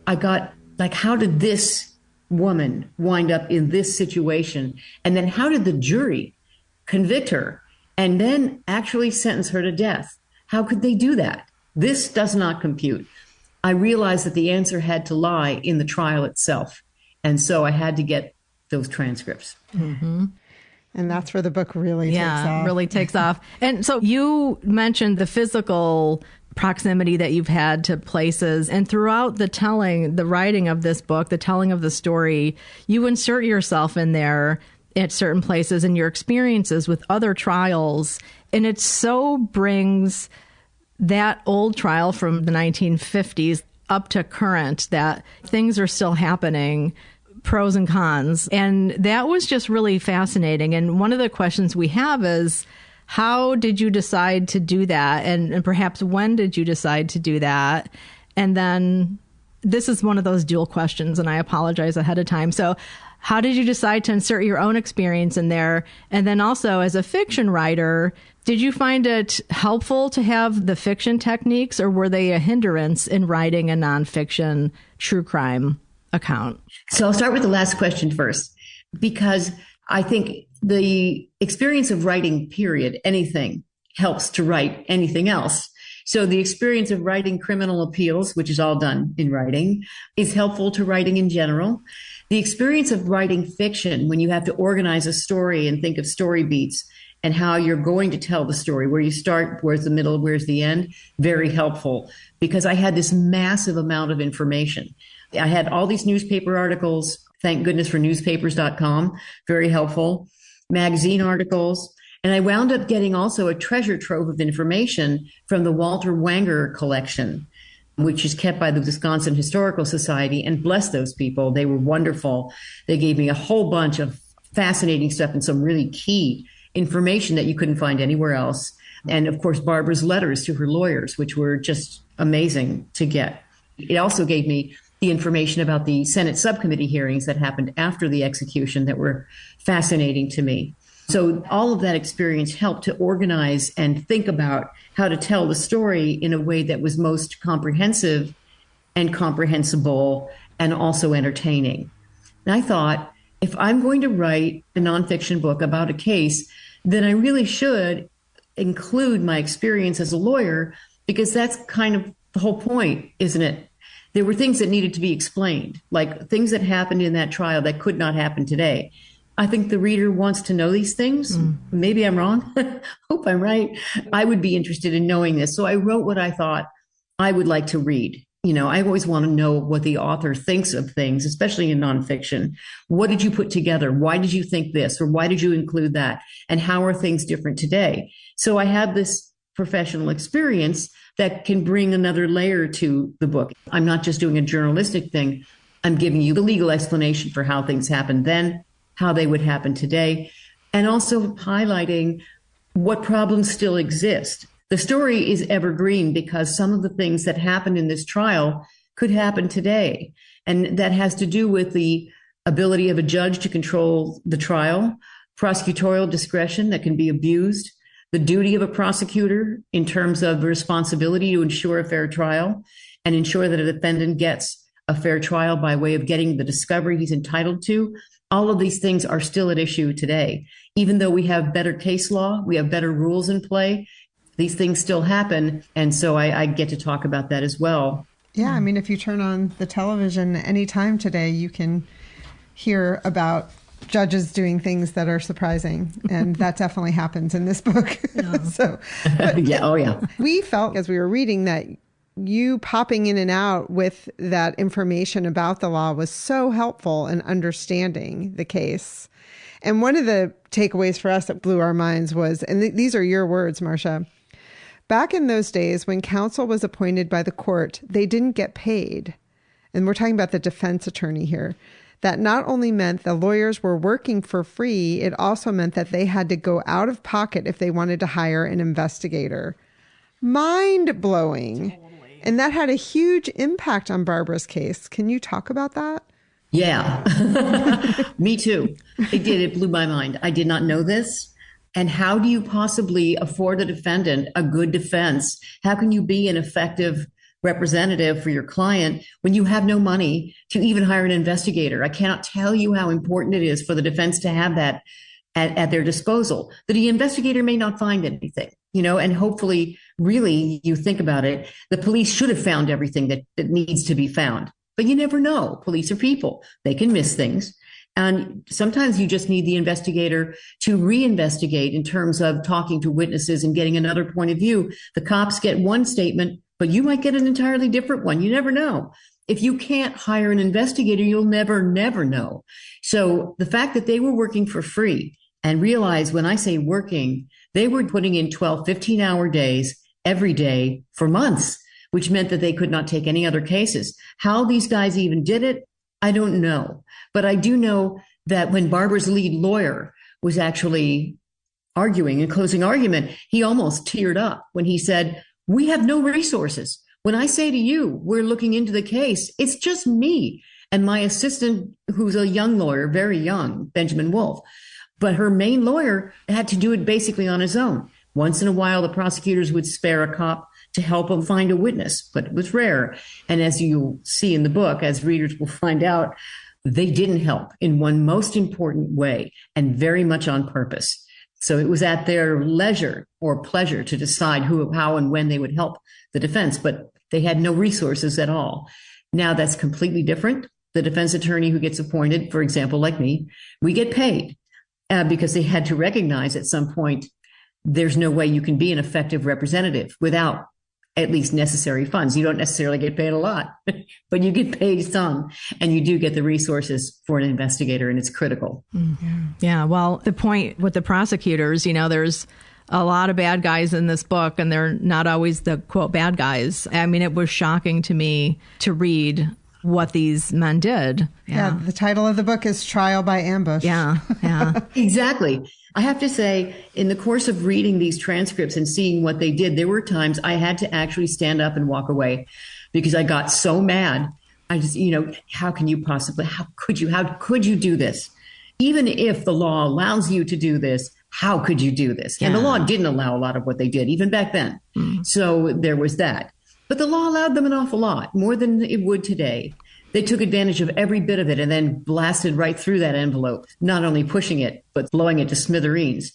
I got like, how did this woman wind up in this situation? And then how did the jury convict her and then actually sentence her to death? How could they do that? This does not compute. I realized that the answer had to lie in the trial itself. And so I had to get those transcripts. Mm-hmm. And that's where the book really takes off. Yeah, really takes off. And so you mentioned the physical proximity that you've had to places. And throughout the writing of this book, the telling of the story, you insert yourself in there at certain places and your experiences with other trials. And it so brings that old trial from the 1950s up to current, that things are still happening, pros and cons. And that was just really fascinating. And one of the questions we have is, how did you decide to do that? And perhaps when did you decide to do that? And then this is one of those dual questions, and I apologize ahead of time. So how did you decide to insert your own experience in there? And then also, as a fiction writer, did you find it helpful to have the fiction techniques, or were they a hindrance in writing a nonfiction true crime account? So I'll start with the last question first, because I think the experience of writing, period, anything, helps to write anything else. So the experience of writing criminal appeals, which is all done in writing, is helpful to writing in general. The experience of writing fiction, when you have to organize a story and think of story beats and how you're going to tell the story, where you start, where's the middle, where's the end, very helpful, because I had this massive amount of information. I had all these newspaper articles, thank goodness for newspapers.com, very helpful, magazine articles. And I wound up getting also a treasure trove of information from the Walter Wanger collection, which is kept by the Wisconsin Historical Society. And bless those people. They were wonderful. They gave me a whole bunch of fascinating stuff and some really key information that you couldn't find anywhere else. And of course, Barbara's letters to her lawyers, which were just amazing to get. It also gave me the information about the Senate subcommittee hearings that happened after the execution that were fascinating to me. So all of that experience helped to organize and think about how to tell the story in a way that was most comprehensive and comprehensible and also entertaining. And I thought, if I'm going to write a nonfiction book about a case, then I really should include my experience as a lawyer, because that's kind of the whole point, isn't it? There were things that needed to be explained, like things that happened in that trial that could not happen today. I think the reader wants to know these things. Maybe I'm wrong. Hope I'm right. I would be interested in knowing this. So I wrote what I thought I would like to read. You know, I always want to know what the author thinks of things, especially in nonfiction. What did you put together? Why did you think this? Or why did you include that? And how are things different today? So I have this professional experience that can bring another layer to the book. I'm not just doing a journalistic thing. I'm giving you the legal explanation for how things happened then, how they would happen today, and also highlighting what problems still exist. The story is evergreen because some of the things that happened in this trial could happen today. And that has to do with the ability of a judge to control the trial, prosecutorial discretion that can be abused, the duty of a prosecutor in terms of responsibility to ensure a fair trial and ensure that a defendant gets a fair trial by way of getting the discovery he's entitled to. All of these things are still at issue today. Even though we have better case law, we have better rules in play, these things still happen. And so I get to talk about that as well. Yeah, I mean, if you turn on the television anytime today, you can hear about judges doing things that are surprising. And that definitely happens in this book. Yeah. Yeah. We felt as we were reading that you popping in and out with that information about the law was so helpful in understanding the case. And one of the takeaways for us that blew our minds was, and these are your words, Marcia, back in those days when counsel was appointed by the court, they didn't get paid. And we're talking about the defense attorney here. That not only meant the lawyers were working for free, it also meant that they had to go out of pocket if they wanted to hire an investigator. Mind-blowing. Totally. And that had a huge impact on Barbara's case. Can you talk about that? Yeah, me too. It did. It blew my mind. I did not know this. And how do you possibly afford a defendant a good defense? How can you be an effective representative for your client when you have no money to even hire an investigator? I cannot tell you how important it is for the defense to have that at their disposal. That the investigator may not find anything, and hopefully, really, you think about it, the police should have found everything that needs to be found. But you never know. Police are people. They can miss things. And sometimes you just need the investigator to reinvestigate in terms of talking to witnesses and getting another point of view. The cops get one statement, but you might get an entirely different one. You never know. If you can't hire an investigator, you'll never know. So the fact that they were working for free, and realize when I say working, they were putting in 12, 15-hour days every day for months, which meant that they could not take any other cases. How these guys even did it, I don't know. But I do know that when Barbara's lead lawyer was actually arguing in closing argument, he almost teared up when he said, "We have no resources. When I say to you, we're looking into the case, it's just me and my assistant, who's a young lawyer, very young, Benjamin Wolf. But her main lawyer had to do it basically on his own. Once in a while, the prosecutors would spare a cop to help them find a witness, but it was rare. And as you see in the book, as readers will find out, they didn't help in one most important way and very much on purpose. So it was at their leisure or pleasure to decide who, how, and when they would help the defense, but they had no resources at all. Now that's completely different. The defense attorney who gets appointed, for example, like me, we get paid because they had to recognize at some point there's no way you can be an effective representative without at least necessary funds. You don't necessarily get paid a lot, but you get paid some, and you do get the resources for an investigator, and it's critical. Mm-hmm. Yeah, well, the point with the prosecutors, there's a lot of bad guys in this book, and they're not always the, quote, bad guys. I mean, it was shocking to me to read what these men did. Yeah, the title of the book is Trial by Ambush. Yeah. Exactly. I have to say, in the course of reading these transcripts and seeing what they did, there were times I had to actually stand up and walk away because I got so mad. I just, how could you do this? Even if the law allows you to do this, how could you do this? Yeah. And the law didn't allow a lot of what they did, even back then. Mm. So there was that. But the law allowed them an awful lot, more than it would today. They took advantage of every bit of it and then blasted right through that envelope, not only pushing it, but blowing it to smithereens,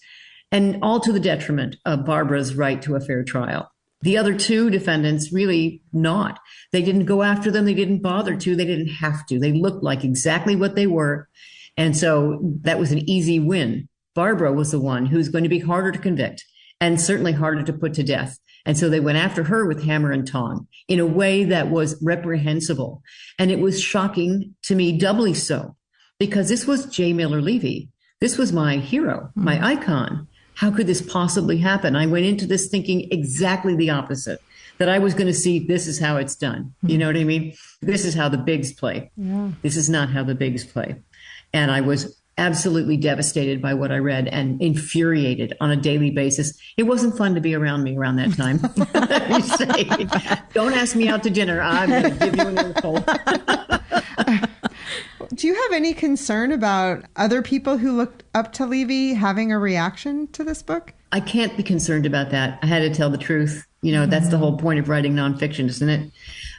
and all to the detriment of Barbara's right to a fair trial. The other two defendants really not. They didn't go after them. They didn't bother to. They didn't have to. They looked like exactly what they were. And so that was an easy win. Barbara was the one who's going to be harder to convict and certainly harder to put to death. And so they went after her with hammer and tong in a way that was reprehensible. And it was shocking to me, doubly so, because this was J. Miller Leavy. This was my hero, my icon. How could this possibly happen? I went into this thinking exactly the opposite, that I was going to see this is how it's done. You know what I mean? This is how the bigs play. Yeah. This is not how the bigs play. And I was absolutely devastated by what I read and infuriated on a daily basis. It wasn't fun to be around me around that time. Let me say, don't ask me out to dinner. I'm going to give you an earful. Do you have any concern about other people who looked up to Leavy having a reaction to this book? I can't be concerned about that. I had to tell the truth. That's the whole point of writing nonfiction, isn't it?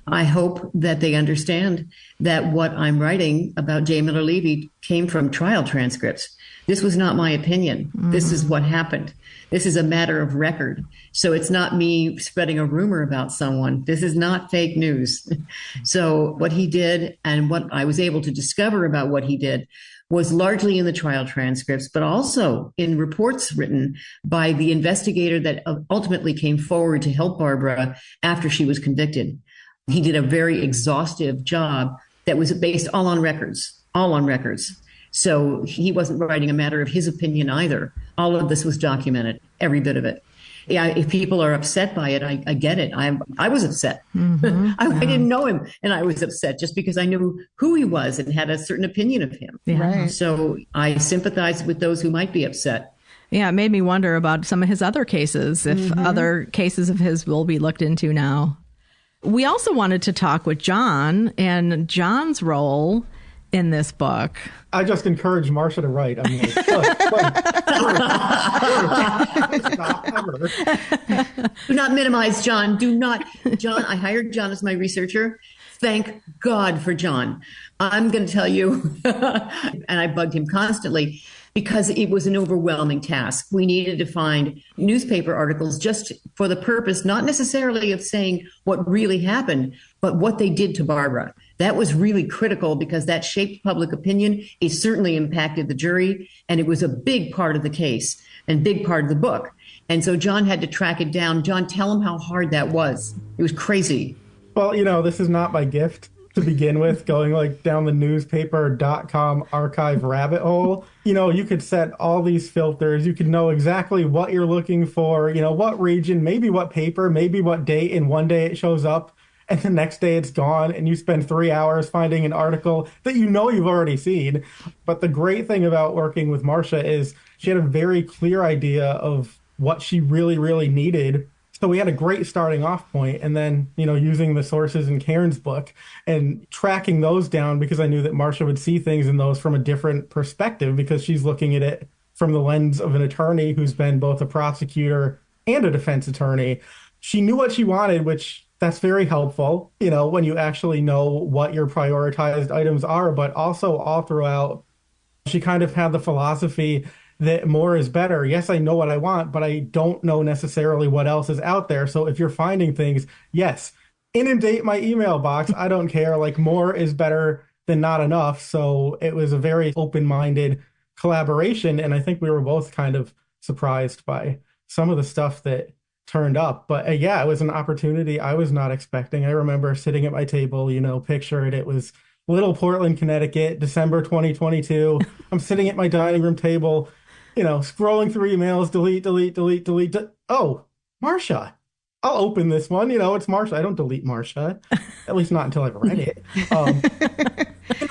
I hope that they understand that what I'm writing about J. Miller Leavy came from trial transcripts. This was not my opinion. This is what happened. This is a matter of record. So it's not me spreading a rumor about someone. This is not fake news. So what he did and what I was able to discover about what he did was largely in the trial transcripts, but also in reports written by the investigator that ultimately came forward to help Barbara after she was convicted. He did a very exhaustive job that was based all on records. So he wasn't writing a matter of his opinion either. All of this was documented, every bit of it. Yeah, if people are upset by it, I get it. I was upset. I didn't know him, and I was upset just because I knew who he was and had a certain opinion of him. Yeah. Right. So I sympathize with those who might be upset. Yeah, it made me wonder about some of his other cases, if other cases of his will be looked into now. We also wanted to talk with John and John's role in this book. I just encourage Marcia to write. I mean, stop ever. Do not minimize John. Do not. John, I hired John as my researcher. Thank God for John. I'm going to tell you, and I bugged him constantly because it was an overwhelming task. We needed to find newspaper articles just for the purpose, not necessarily of saying what really happened, but what they did to Barbara. That was really critical because that shaped public opinion. It certainly impacted the jury, and it was a big part of the case and big part of the book. And so John had to track it down. John, tell him how hard that was. It was crazy. Well, this is not my gift to begin with, going like down the newspaper.com archive rabbit hole. You could set all these filters. You could know exactly what you're looking for, what region, maybe what paper, maybe what date, and one day it shows up and the next day it's gone, and you spend 3 hours finding an article that you've already seen. But the great thing about working with Marcia is she had a very clear idea of what she really, really needed. So we had a great starting off point, and then, using the sources in Karen's book and tracking those down, because I knew that Marcia would see things in those from a different perspective because she's looking at it from the lens of an attorney who's been both a prosecutor and a defense attorney. She knew what she wanted, which that's very helpful, when you actually know what your prioritized items are, but also all throughout, she kind of had the philosophy that more is better. Yes, I know what I want, but I don't know necessarily what else is out there. So if you're finding things, yes, inundate my email box. I don't care. Like, more is better than not enough. So it was a very open-minded collaboration. And I think we were both kind of surprised by some of the stuff that turned up. But yeah, it was an opportunity I was not expecting. I remember sitting at my table, picture it. It was Little Portland, Connecticut, December 2022. I'm sitting at my dining room table, scrolling through emails, delete. Oh, Marcia. I'll open this one. It's Marcia. I don't delete Marcia, at least not until I've read it.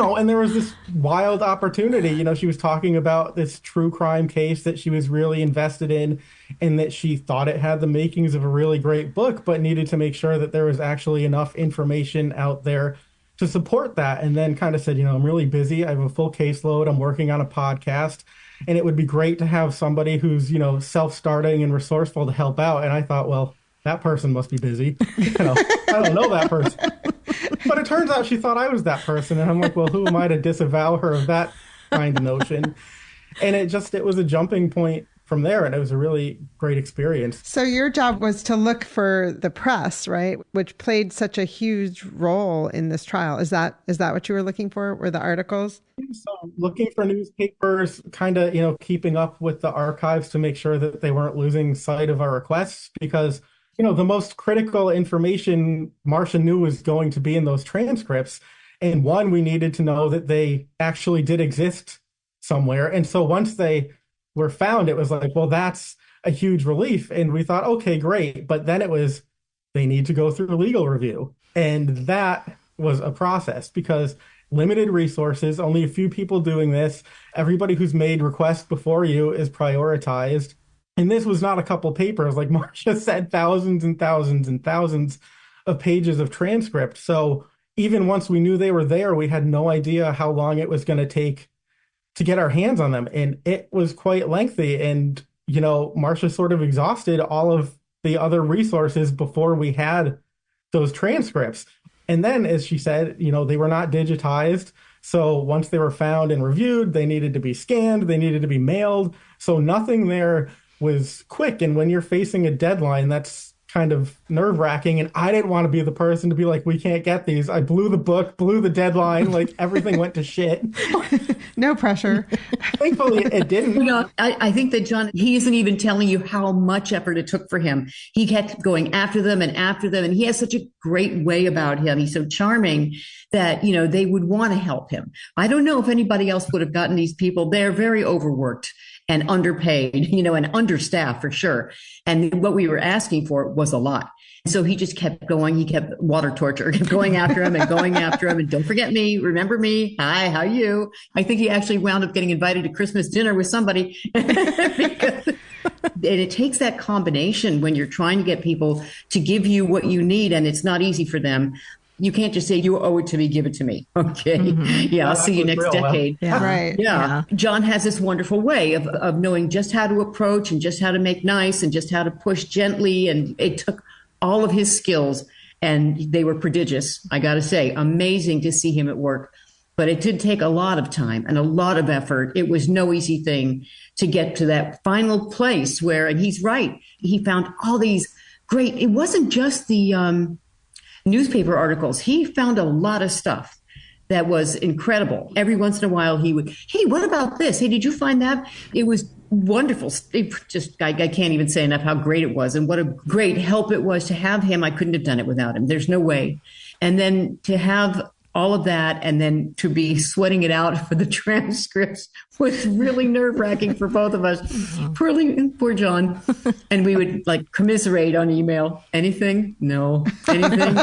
And there was this wild opportunity. She was talking about this true crime case that she was really invested in and that she thought it had the makings of a really great book, but needed to make sure that there was actually enough information out there to support that. And then kind of said, I'm really busy. I have a full caseload. I'm working on a podcast. And it would be great to have somebody who's, self-starting and resourceful to help out. And I thought, well, that person must be busy. I don't know that person. But it turns out she thought I was that person. And I'm like, well, who am I to disavow her of that kind of notion? And it was a jumping point from there. And it was a really great experience. So your job was to look for the press, right? Which played such a huge role in this trial. Is that what you were looking for? Were the articles? So looking for newspapers, kind of, keeping up with the archives to make sure that they weren't losing sight of our requests, because the most critical information Marcia knew was going to be in those transcripts. And one, we needed to know that they actually did exist somewhere. And so once they were found, it was like, well, that's a huge relief. And we thought, okay, great. But then it was, they need to go through a legal review. And that was a process because limited resources, only a few people doing this. Everybody who's made requests before you is prioritized. And this was not a couple papers. Like Marcia said, thousands and thousands and thousands of pages of transcript. So, even once we knew they were there, we had no idea how long it was going to take to get our hands on them. And it was quite lengthy. And, Marcia sort of exhausted all of the other resources before we had those transcripts. And then, as she said, they were not digitized. So once they were found and reviewed, they needed to be scanned, they needed to be mailed. So nothing there was quick. And when you're facing a deadline, that's kind of nerve-wracking. And I didn't want to be the person to be like, we can't get these. I blew the book, blew the deadline, like everything went to shit. No pressure. Thankfully, it didn't. I think that John, he isn't even telling you how much effort it took for him. He kept going after them. And he has such a great way about him. He's so charming that, they would want to help him. I don't know if anybody else would have gotten these people. They're very overworked and underpaid, and understaffed for sure. And what we were asking for was a lot. So he just kept going. He kept water torture, kept going after him and going after him. And don't forget me. Remember me. Hi, how are you? I think he actually wound up getting invited to Christmas dinner with somebody. And it takes that combination when you're trying to get people to give you what you need, and it's not easy for them. You can't just say, you owe it to me, give it to me. Okay. Mm-hmm. Yeah, I'll see you next decade. Yeah. Right. Yeah. John has this wonderful way of knowing just how to approach and just how to make nice and just how to push gently. And it took all of his skills, and they were prodigious. I got to say, amazing to see him at work. But it did take a lot of time and a lot of effort. It was no easy thing to get to that final place where, and he's right, he found all these great, it wasn't just the newspaper articles. He found a lot of stuff that was incredible. Every once in a while he would, hey, what about this? Hey, did you find that? It was wonderful. I can't even say enough how great it was and what a great help it was to have him. I couldn't have done it without him. There's no way. And then to have all of that and then to be sweating it out for the transcripts was really nerve-wracking for both of us. Poor John. And we would commiserate on email. Anything? No. Anything?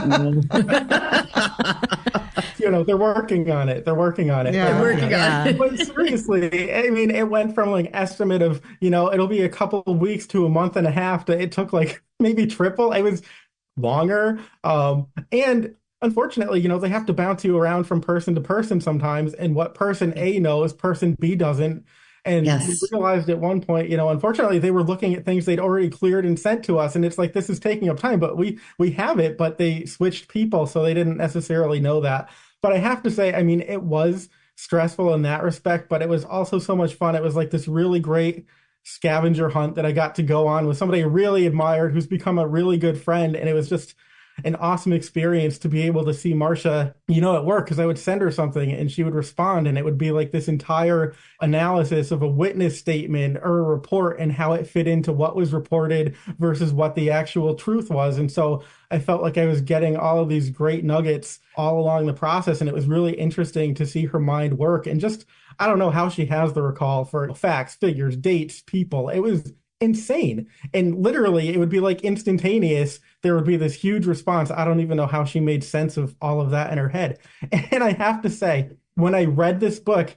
No. They're working on it. They're working on it. Yeah. They're working on it. But seriously, I mean, it went from estimate of, it'll be a couple of weeks to a month and a half to it took maybe triple. It was longer. And unfortunately, they have to bounce you around from person to person sometimes. And what person A knows, person B doesn't. And yes. We realized at one point, unfortunately, they were looking at things they'd already cleared and sent to us. And it's this is taking up time, but we have it, but they switched people. So they didn't necessarily know that. But I have to say, I mean, it was stressful in that respect, but it was also so much fun. It was this really great scavenger hunt that I got to go on with somebody I really admired who's become a really good friend. And it was just an awesome experience to be able to see Marcia, at work, because I would send her something and she would respond, and it would be this entire analysis of a witness statement or a report and how it fit into what was reported versus what the actual truth was. And so I felt like I was getting all of these great nuggets all along the process, and it was really interesting to see her mind work. And just, I don't know how she has the recall for facts, figures, dates, people. It was insane. And literally it would be instantaneous. There would be this huge response. I don't even know how she made sense of all of that in her head. And I have to say, when I read this book,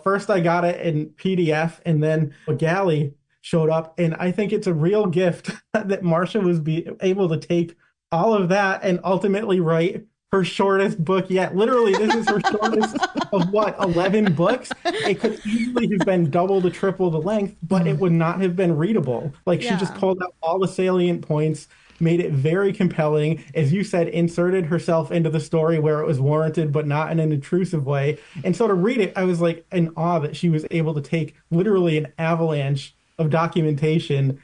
first I got it in PDF and then a galley showed up. And I think it's a real gift that Marcia was able to take all of that and ultimately write her shortest book yet. Literally, this is her shortest of 11 books? It could easily have been double to triple the length, but it would not have been readable. She just pulled out all the salient points, made it very compelling. As you said, inserted herself into the story where it was warranted, but not in an intrusive way. And so to read it, I was in awe that she was able to take literally an avalanche of documentation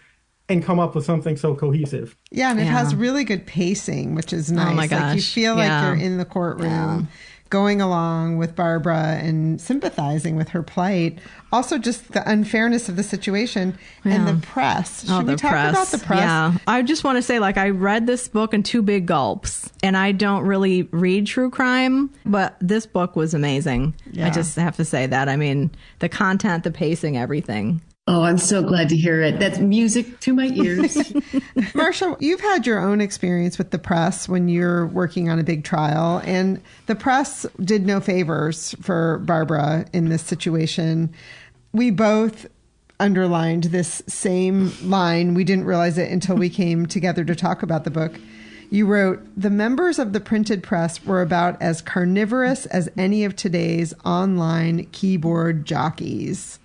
and come up with something so cohesive. Yeah, and it has really good pacing, which is nice. Oh my gosh. You feel like you're in the courtroom, going along with Barbara and sympathizing with her plight. Also, just the unfairness of the situation and the press. Should we talk about the press? Yeah, I just want to say, I read this book in 2 big gulps, and I don't really read true crime, but this book was amazing. Yeah. I just have to say that. I mean, the content, the pacing, everything. Oh, I'm so glad to hear it. That's music to my ears. Marcia, you've had your own experience with the press when you're working on a big trial, and the press did no favors for Barbara in this situation. We both underlined this same line. We didn't realize it until we came together to talk about the book. You wrote, the members of the printed press were about as carnivorous as any of today's online keyboard jockeys.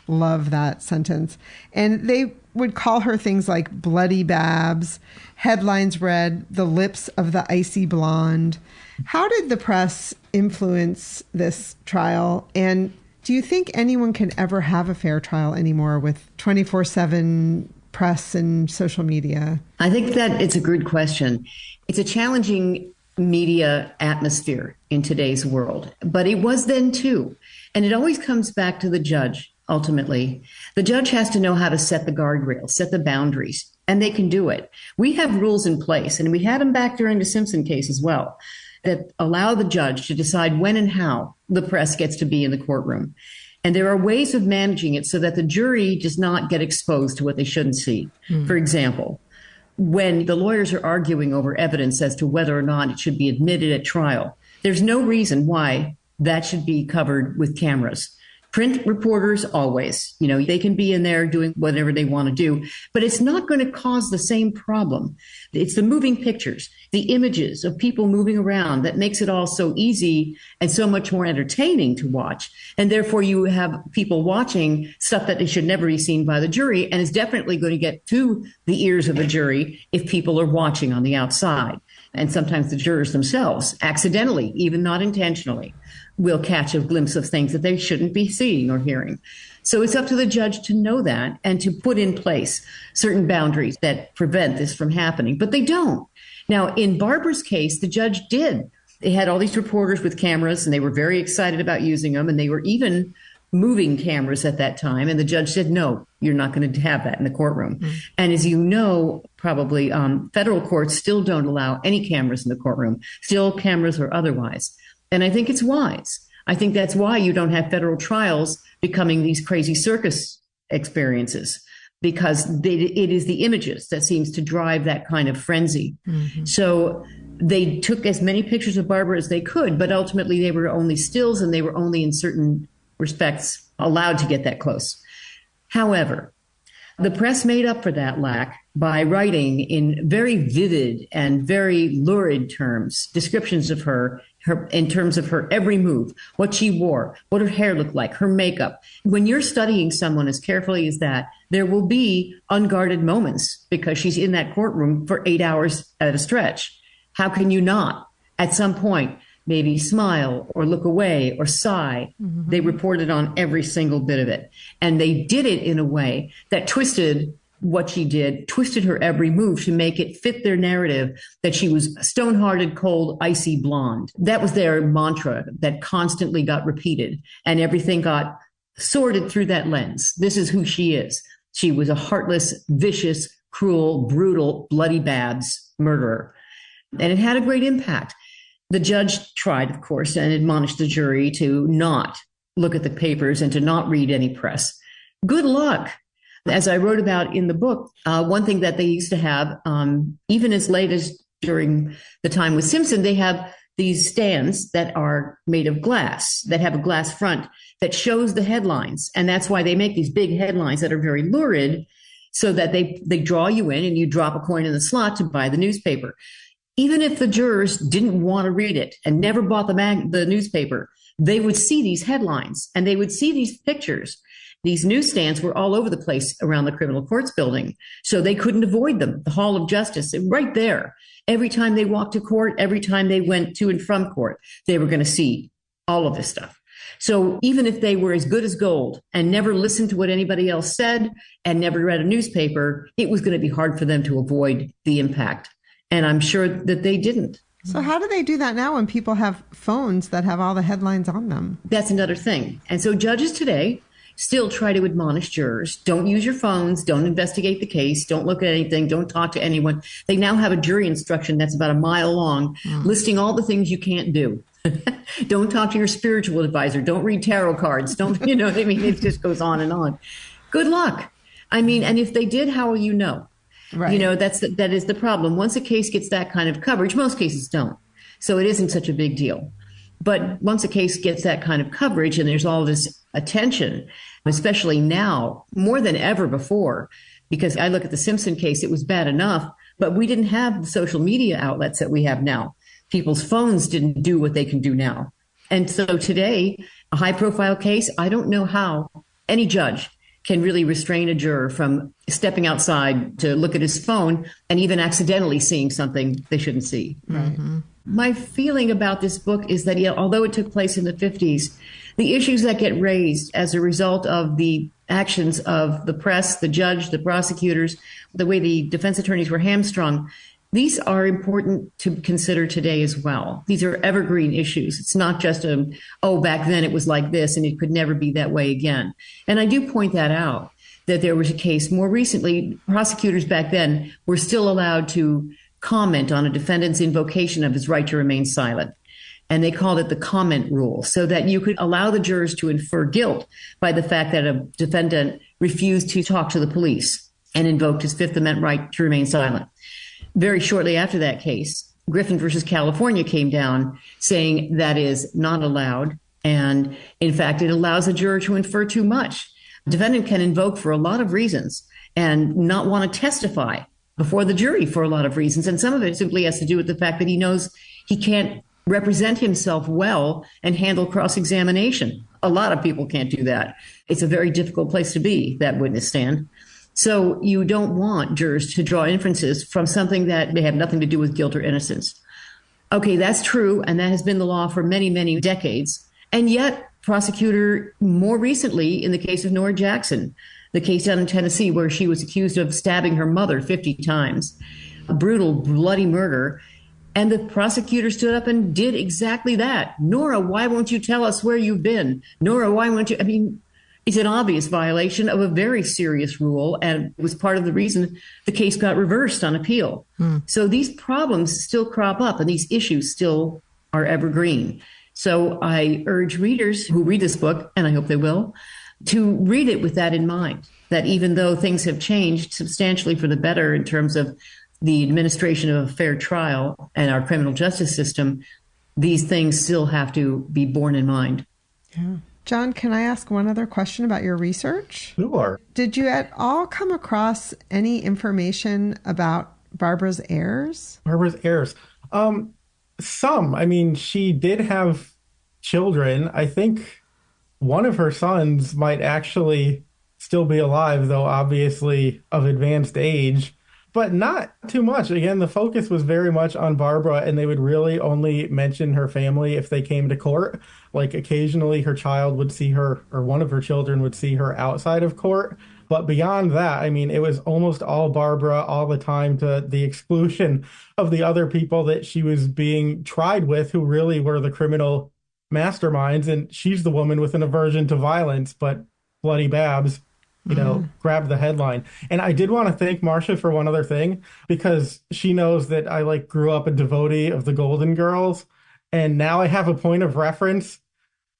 Love that sentence. And they would call her things like Bloody Babs. Headlines read, the lips of the icy blonde. How did the press influence this trial? And do you think anyone can ever have a fair trial anymore with 24/7 press and social media? I think that it's a good question. It's a challenging media atmosphere in today's world, but it was then too. And it always comes back to the judge, ultimately. The judge has to know how to set the guardrails, set the boundaries, and they can do it. We have rules in place, and we had them back during the Simpson case as well, that allow the judge to decide when and how the press gets to be in the courtroom. And there are ways of managing it so that the jury does not get exposed to what they shouldn't see. For example, when the lawyers are arguing over evidence as to whether or not it should be admitted at trial, there's no reason why that should be covered with cameras. Print reporters always, they can be in there doing whatever they want to do, but it's not going to cause the same problem. It's the moving pictures, the images of people moving around that makes it all so easy and so much more entertaining to watch. And therefore you have people watching stuff that they should never be seen by the jury, and is definitely going to get to the ears of the jury if people are watching on the outside. And sometimes the jurors themselves, accidentally, even not intentionally, will catch a glimpse of things that they shouldn't be seeing or hearing. So it's up to the judge to know that and to put in place certain boundaries that prevent this from happening. But they don't. Now, in Barbara's case, the judge did. They had all these reporters with cameras, and they were very excited about using them. And they were even moving cameras at that time. And the judge said, no, you're not going to have that in the courtroom. And as you know, probably federal courts still don't allow any cameras in the courtroom, still cameras or otherwise. And I think it's wise. I think that's why you don't have federal trials becoming these crazy circus experiences, because it is the images that seems to drive that kind of frenzy. So they took as many pictures of Barbara as they could, but ultimately they were only stills, and they were only in certain respects allowed to get that close. However, the press made up for that lack by writing in very vivid and very lurid terms descriptions of her in terms of her every move, what she wore, what her hair looked like, her makeup. When you're studying someone as carefully as that, there will be unguarded moments because she's in that courtroom for 8 hours at a stretch. How can you not, at some point, maybe smile or look away or sigh? They reported on every single bit of it. And they did it in a way that twisted what she did, twisted her every move to make it fit their narrative that she was stone-hearted, cold, icy blonde. That was their mantra that constantly got repeated, and everything got sorted through that lens. This is who she is. She was a heartless, vicious, cruel, brutal, bloody Babs murderer. And it had a great impact. The judge tried, of course, and admonished the jury to not look at the papers and to not read any press. Good luck. As I wrote about in the book, one thing that they used to have, even as late as during the time with Simpson, they have these stands that are made of glass, that have a glass front that shows the headlines. And that's why they make these big headlines that are very lurid, so that they draw you in and you drop a coin in the slot to buy the newspaper. Even if the jurors didn't want to read it and never bought the newspaper, they would see these headlines and they would see these pictures. These newsstands were all over the place around the criminal courts building, so they couldn't avoid them. The Hall of Justice, right there. Every time they walked to court, every time they went to and from court, they were going to see all of this stuff. So even if they were as good as gold and never listened to what anybody else said and never read a newspaper, it was going to be hard for them to avoid the impact. And I'm sure that they didn't. So how do they do that now when people have phones that have all the headlines on them? That's another thing. And so judges today still try to admonish jurors, don't use your phones, don't investigate the case, don't look at anything, don't talk to anyone. They now have a jury instruction that's about a mile long, listing all the things you can't do. Don't talk to your spiritual advisor, don't read tarot cards, don't, you know what I mean? It just goes on and on. Good luck. I mean, and if they did, how will you know? Right. You know, that is the problem. Once a case gets that kind of coverage, most cases don't. So it isn't such a big deal. But once a case gets that kind of coverage and there's all this attention, especially now, more than ever before, because I look at the Simpson case, it was bad enough But we didn't have the social media outlets that we have now. People's phones didn't do what they can do now. And so today, a high profile case, I don't know how any judge can really restrain a juror from stepping outside to look at his phone and even accidentally seeing something they shouldn't see. Right. My feeling about this book is that, although it took place in the 50s, the issues that get raised as a result of the actions of the press, the judge, the prosecutors, the way the defense attorneys were hamstrung, these are important to consider today as well. These are evergreen issues. It's not just back then it was like this and it could never be that way again. And I do point that out, that there was a case more recently, prosecutors back then were still allowed to comment on a defendant's invocation of his right to remain silent. And they called it the comment rule, so that you could allow the jurors to infer guilt by the fact that a defendant refused to talk to the police and invoked his Fifth Amendment right to remain silent. Very shortly after that case, Griffin versus California came down saying that is not allowed. And in fact, it allows a juror to infer too much. The defendant can invoke for a lot of reasons and not want to testify before the jury for a lot of reasons. And some of it simply has to do with the fact that he knows he can't represent himself well and handle cross-examination. A lot of people can't do that. It's a very difficult place to be, that witness stand. So you don't want jurors to draw inferences from something that may have nothing to do with guilt or innocence. Okay, that's true, and that has been the law for many, many decades. And yet, prosecutor more recently in the case of Nora Jackson, the case down in Tennessee where she was accused of stabbing her mother 50 times, a brutal, bloody murder. And the prosecutor stood up and did exactly that. Nora, why won't you tell us where you've been? Nora, why won't you? I mean, it's an obvious violation of a very serious rule, and it was part of the reason the case got reversed on appeal. So these problems still crop up, and these issues still are evergreen. So I urge readers who read this book, and I hope they will, to read it with that in mind, that even though things have changed substantially for the better in terms of the administration of a fair trial and our criminal justice system, these things still have to be borne in mind. Yeah. John, can I ask one other question about your research? Sure. Did you at all come across any information about Barbara's heirs? Barbara's heirs. Some. I mean, she did have children. I think one of her sons might actually still be alive, though obviously of advanced age, but not too much. Again, the focus was very much on Barbara, and they would really only mention her family if they came to court. Like occasionally her child would see her, or one of her children would see her outside of court. But beyond that, I mean, it was almost all Barbara all the time, to the exclusion of the other people that she was being tried with, who really were the criminal masterminds. And she's the woman with an aversion to violence, but Bloody Babs, grabbed the headline. And I did want to thank Marcia for one other thing, because she knows that I grew up a devotee of the Golden Girls. And now I have a point of reference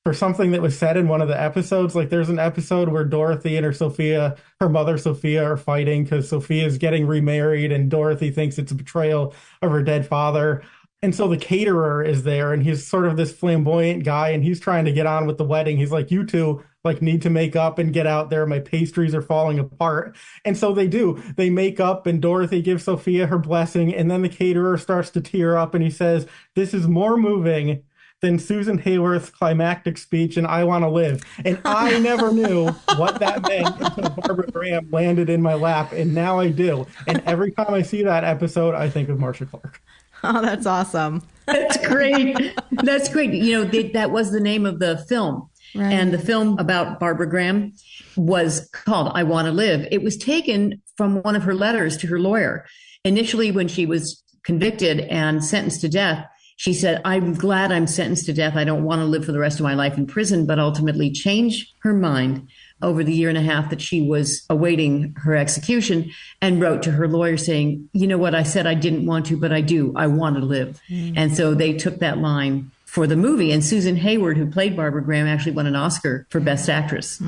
for something that was said in one of the episodes. Like, there's an episode where Dorothy and her mother Sophia, are fighting because Sophia's getting remarried and Dorothy thinks it's a betrayal of her dead father. And so the caterer is there, and he's sort of this flamboyant guy, and he's trying to get on with the wedding. He's like, you two need to make up and get out there. My pastries are falling apart. And so they do. They make up, and Dorothy gives Sophia her blessing. And then the caterer starts to tear up, and he says, this is more moving than Susan Hayworth's climactic speech in I Want to Live. And I never knew what that meant until Barbara Graham landed in my lap, and now I do. And every time I see that episode, I think of Marcia Clark. Oh, that's awesome. That's great. That's great. That was the name of the film. Right. And the film about Barbara Graham was called I Want to Live. It was taken from one of her letters to her lawyer. Initially, when she was convicted and sentenced to death, she said, I'm glad I'm sentenced to death. I don't want to live for the rest of my life in prison, but ultimately changed her mind over the year and a half that she was awaiting her execution, and wrote to her lawyer saying, you know what, I said I didn't want to, but I do. I want to live. And so they took that line for the movie. And Susan Hayward, who played Barbara Graham, actually won an Oscar for Best Actress.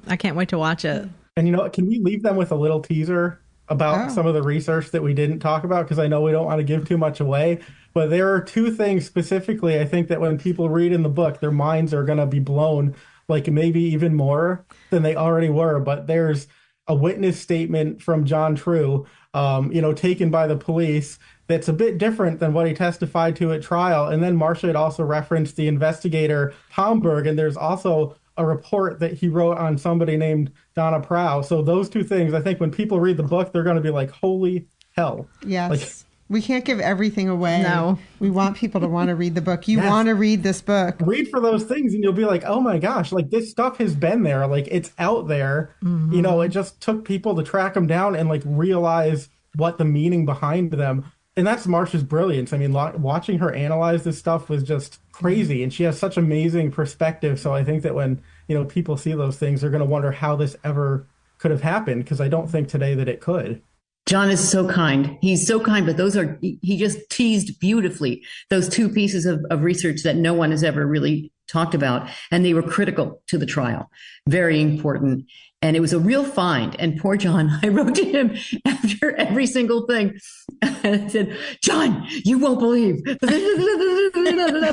I can't wait to watch it. And can we leave them with a little teaser about some of the research that we didn't talk about? Because I know we don't want to give too much away. But there are two things specifically, I think, that when people read in the book, their minds are going to be blown, maybe even more than they already were. But there's a witness statement from John True, taken by the police that's a bit different than what he testified to at trial. And then Marcia had also referenced the investigator Palmberg, and there's also a report that he wrote on somebody named Donna Prow. So those two things, I think when people read the book, they're going to be like, holy hell. Yes. We can't give everything away. No. We want people to want to read the book. You want to read this book. Read for those things and you'll be like, oh my gosh, like this stuff has been there. Like it's out there. Mm-hmm. It just took people to track them down and like realize what the meaning behind them. And that's Marcia's brilliance. I mean, watching her analyze this stuff was just crazy. And she has such amazing perspective. So I think that when, people see those things, they're going to wonder how this ever could have happened. Because I don't think today that it could. John is so kind. He's so kind, but he just teased beautifully those two pieces of research that no one has ever really talked about. And they were critical to the trial. Very important. And it was a real find. And poor John, I wrote to him after every single thing. And I said, John, you won't believe.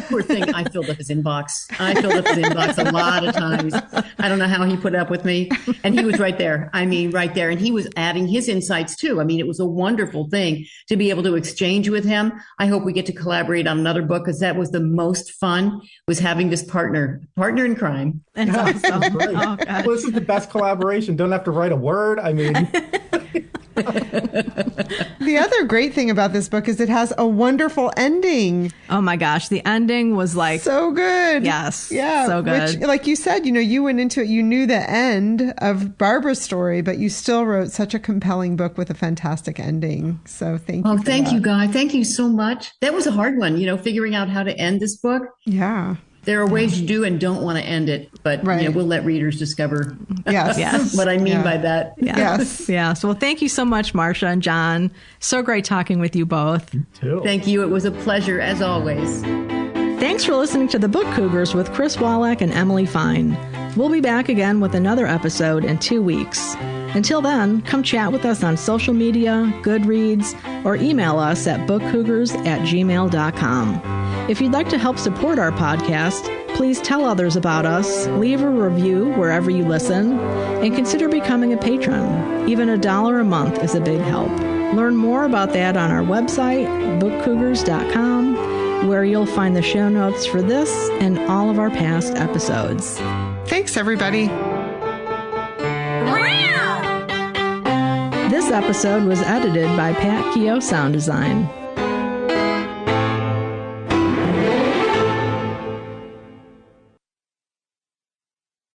Poor thing. I filled up his inbox. A lot of times. I don't know how he put up with me. And he was right there. Right there. And he was adding his insights too. It was a wonderful thing to be able to exchange with him. I hope we get to collaborate on another book because that was the most fun, was having this partner in crime. That's awesome. Great. Oh, well, this is the best collaboration. Don't have to write a word. The other great thing about this book is it has a wonderful ending. Oh my gosh, the ending was like so good. Yes, yeah, so good. Which, like you said, you went into it, you knew the end of Barbara's story, but you still wrote such a compelling book with a fantastic ending. So thank you. Oh, thank you, Guy. Thank you so much. That was a hard one, figuring out how to end this book. Yeah. There are ways you do and don't want to end it, but we'll let readers discover what I mean by that. Yes. Yes. Well, thank you so much, Marcia and John. So great talking with you both. You too. Thank you. It was a pleasure, as always. Thanks for listening to The Book Cougars with Chris Wallach and Emily Fine. We'll be back again with another episode in 2 weeks. Until then, come chat with us on social media, Goodreads, or email us at bookcougars@gmail.com. If you'd like to help support our podcast, please tell others about us, leave a review wherever you listen, and consider becoming a patron. Even $1 a month is a big help. Learn more about that on our website, bookcougars.com, where you'll find the show notes for this and all of our past episodes. Thanks, everybody. This episode was edited by Pat Keogh Sound Design.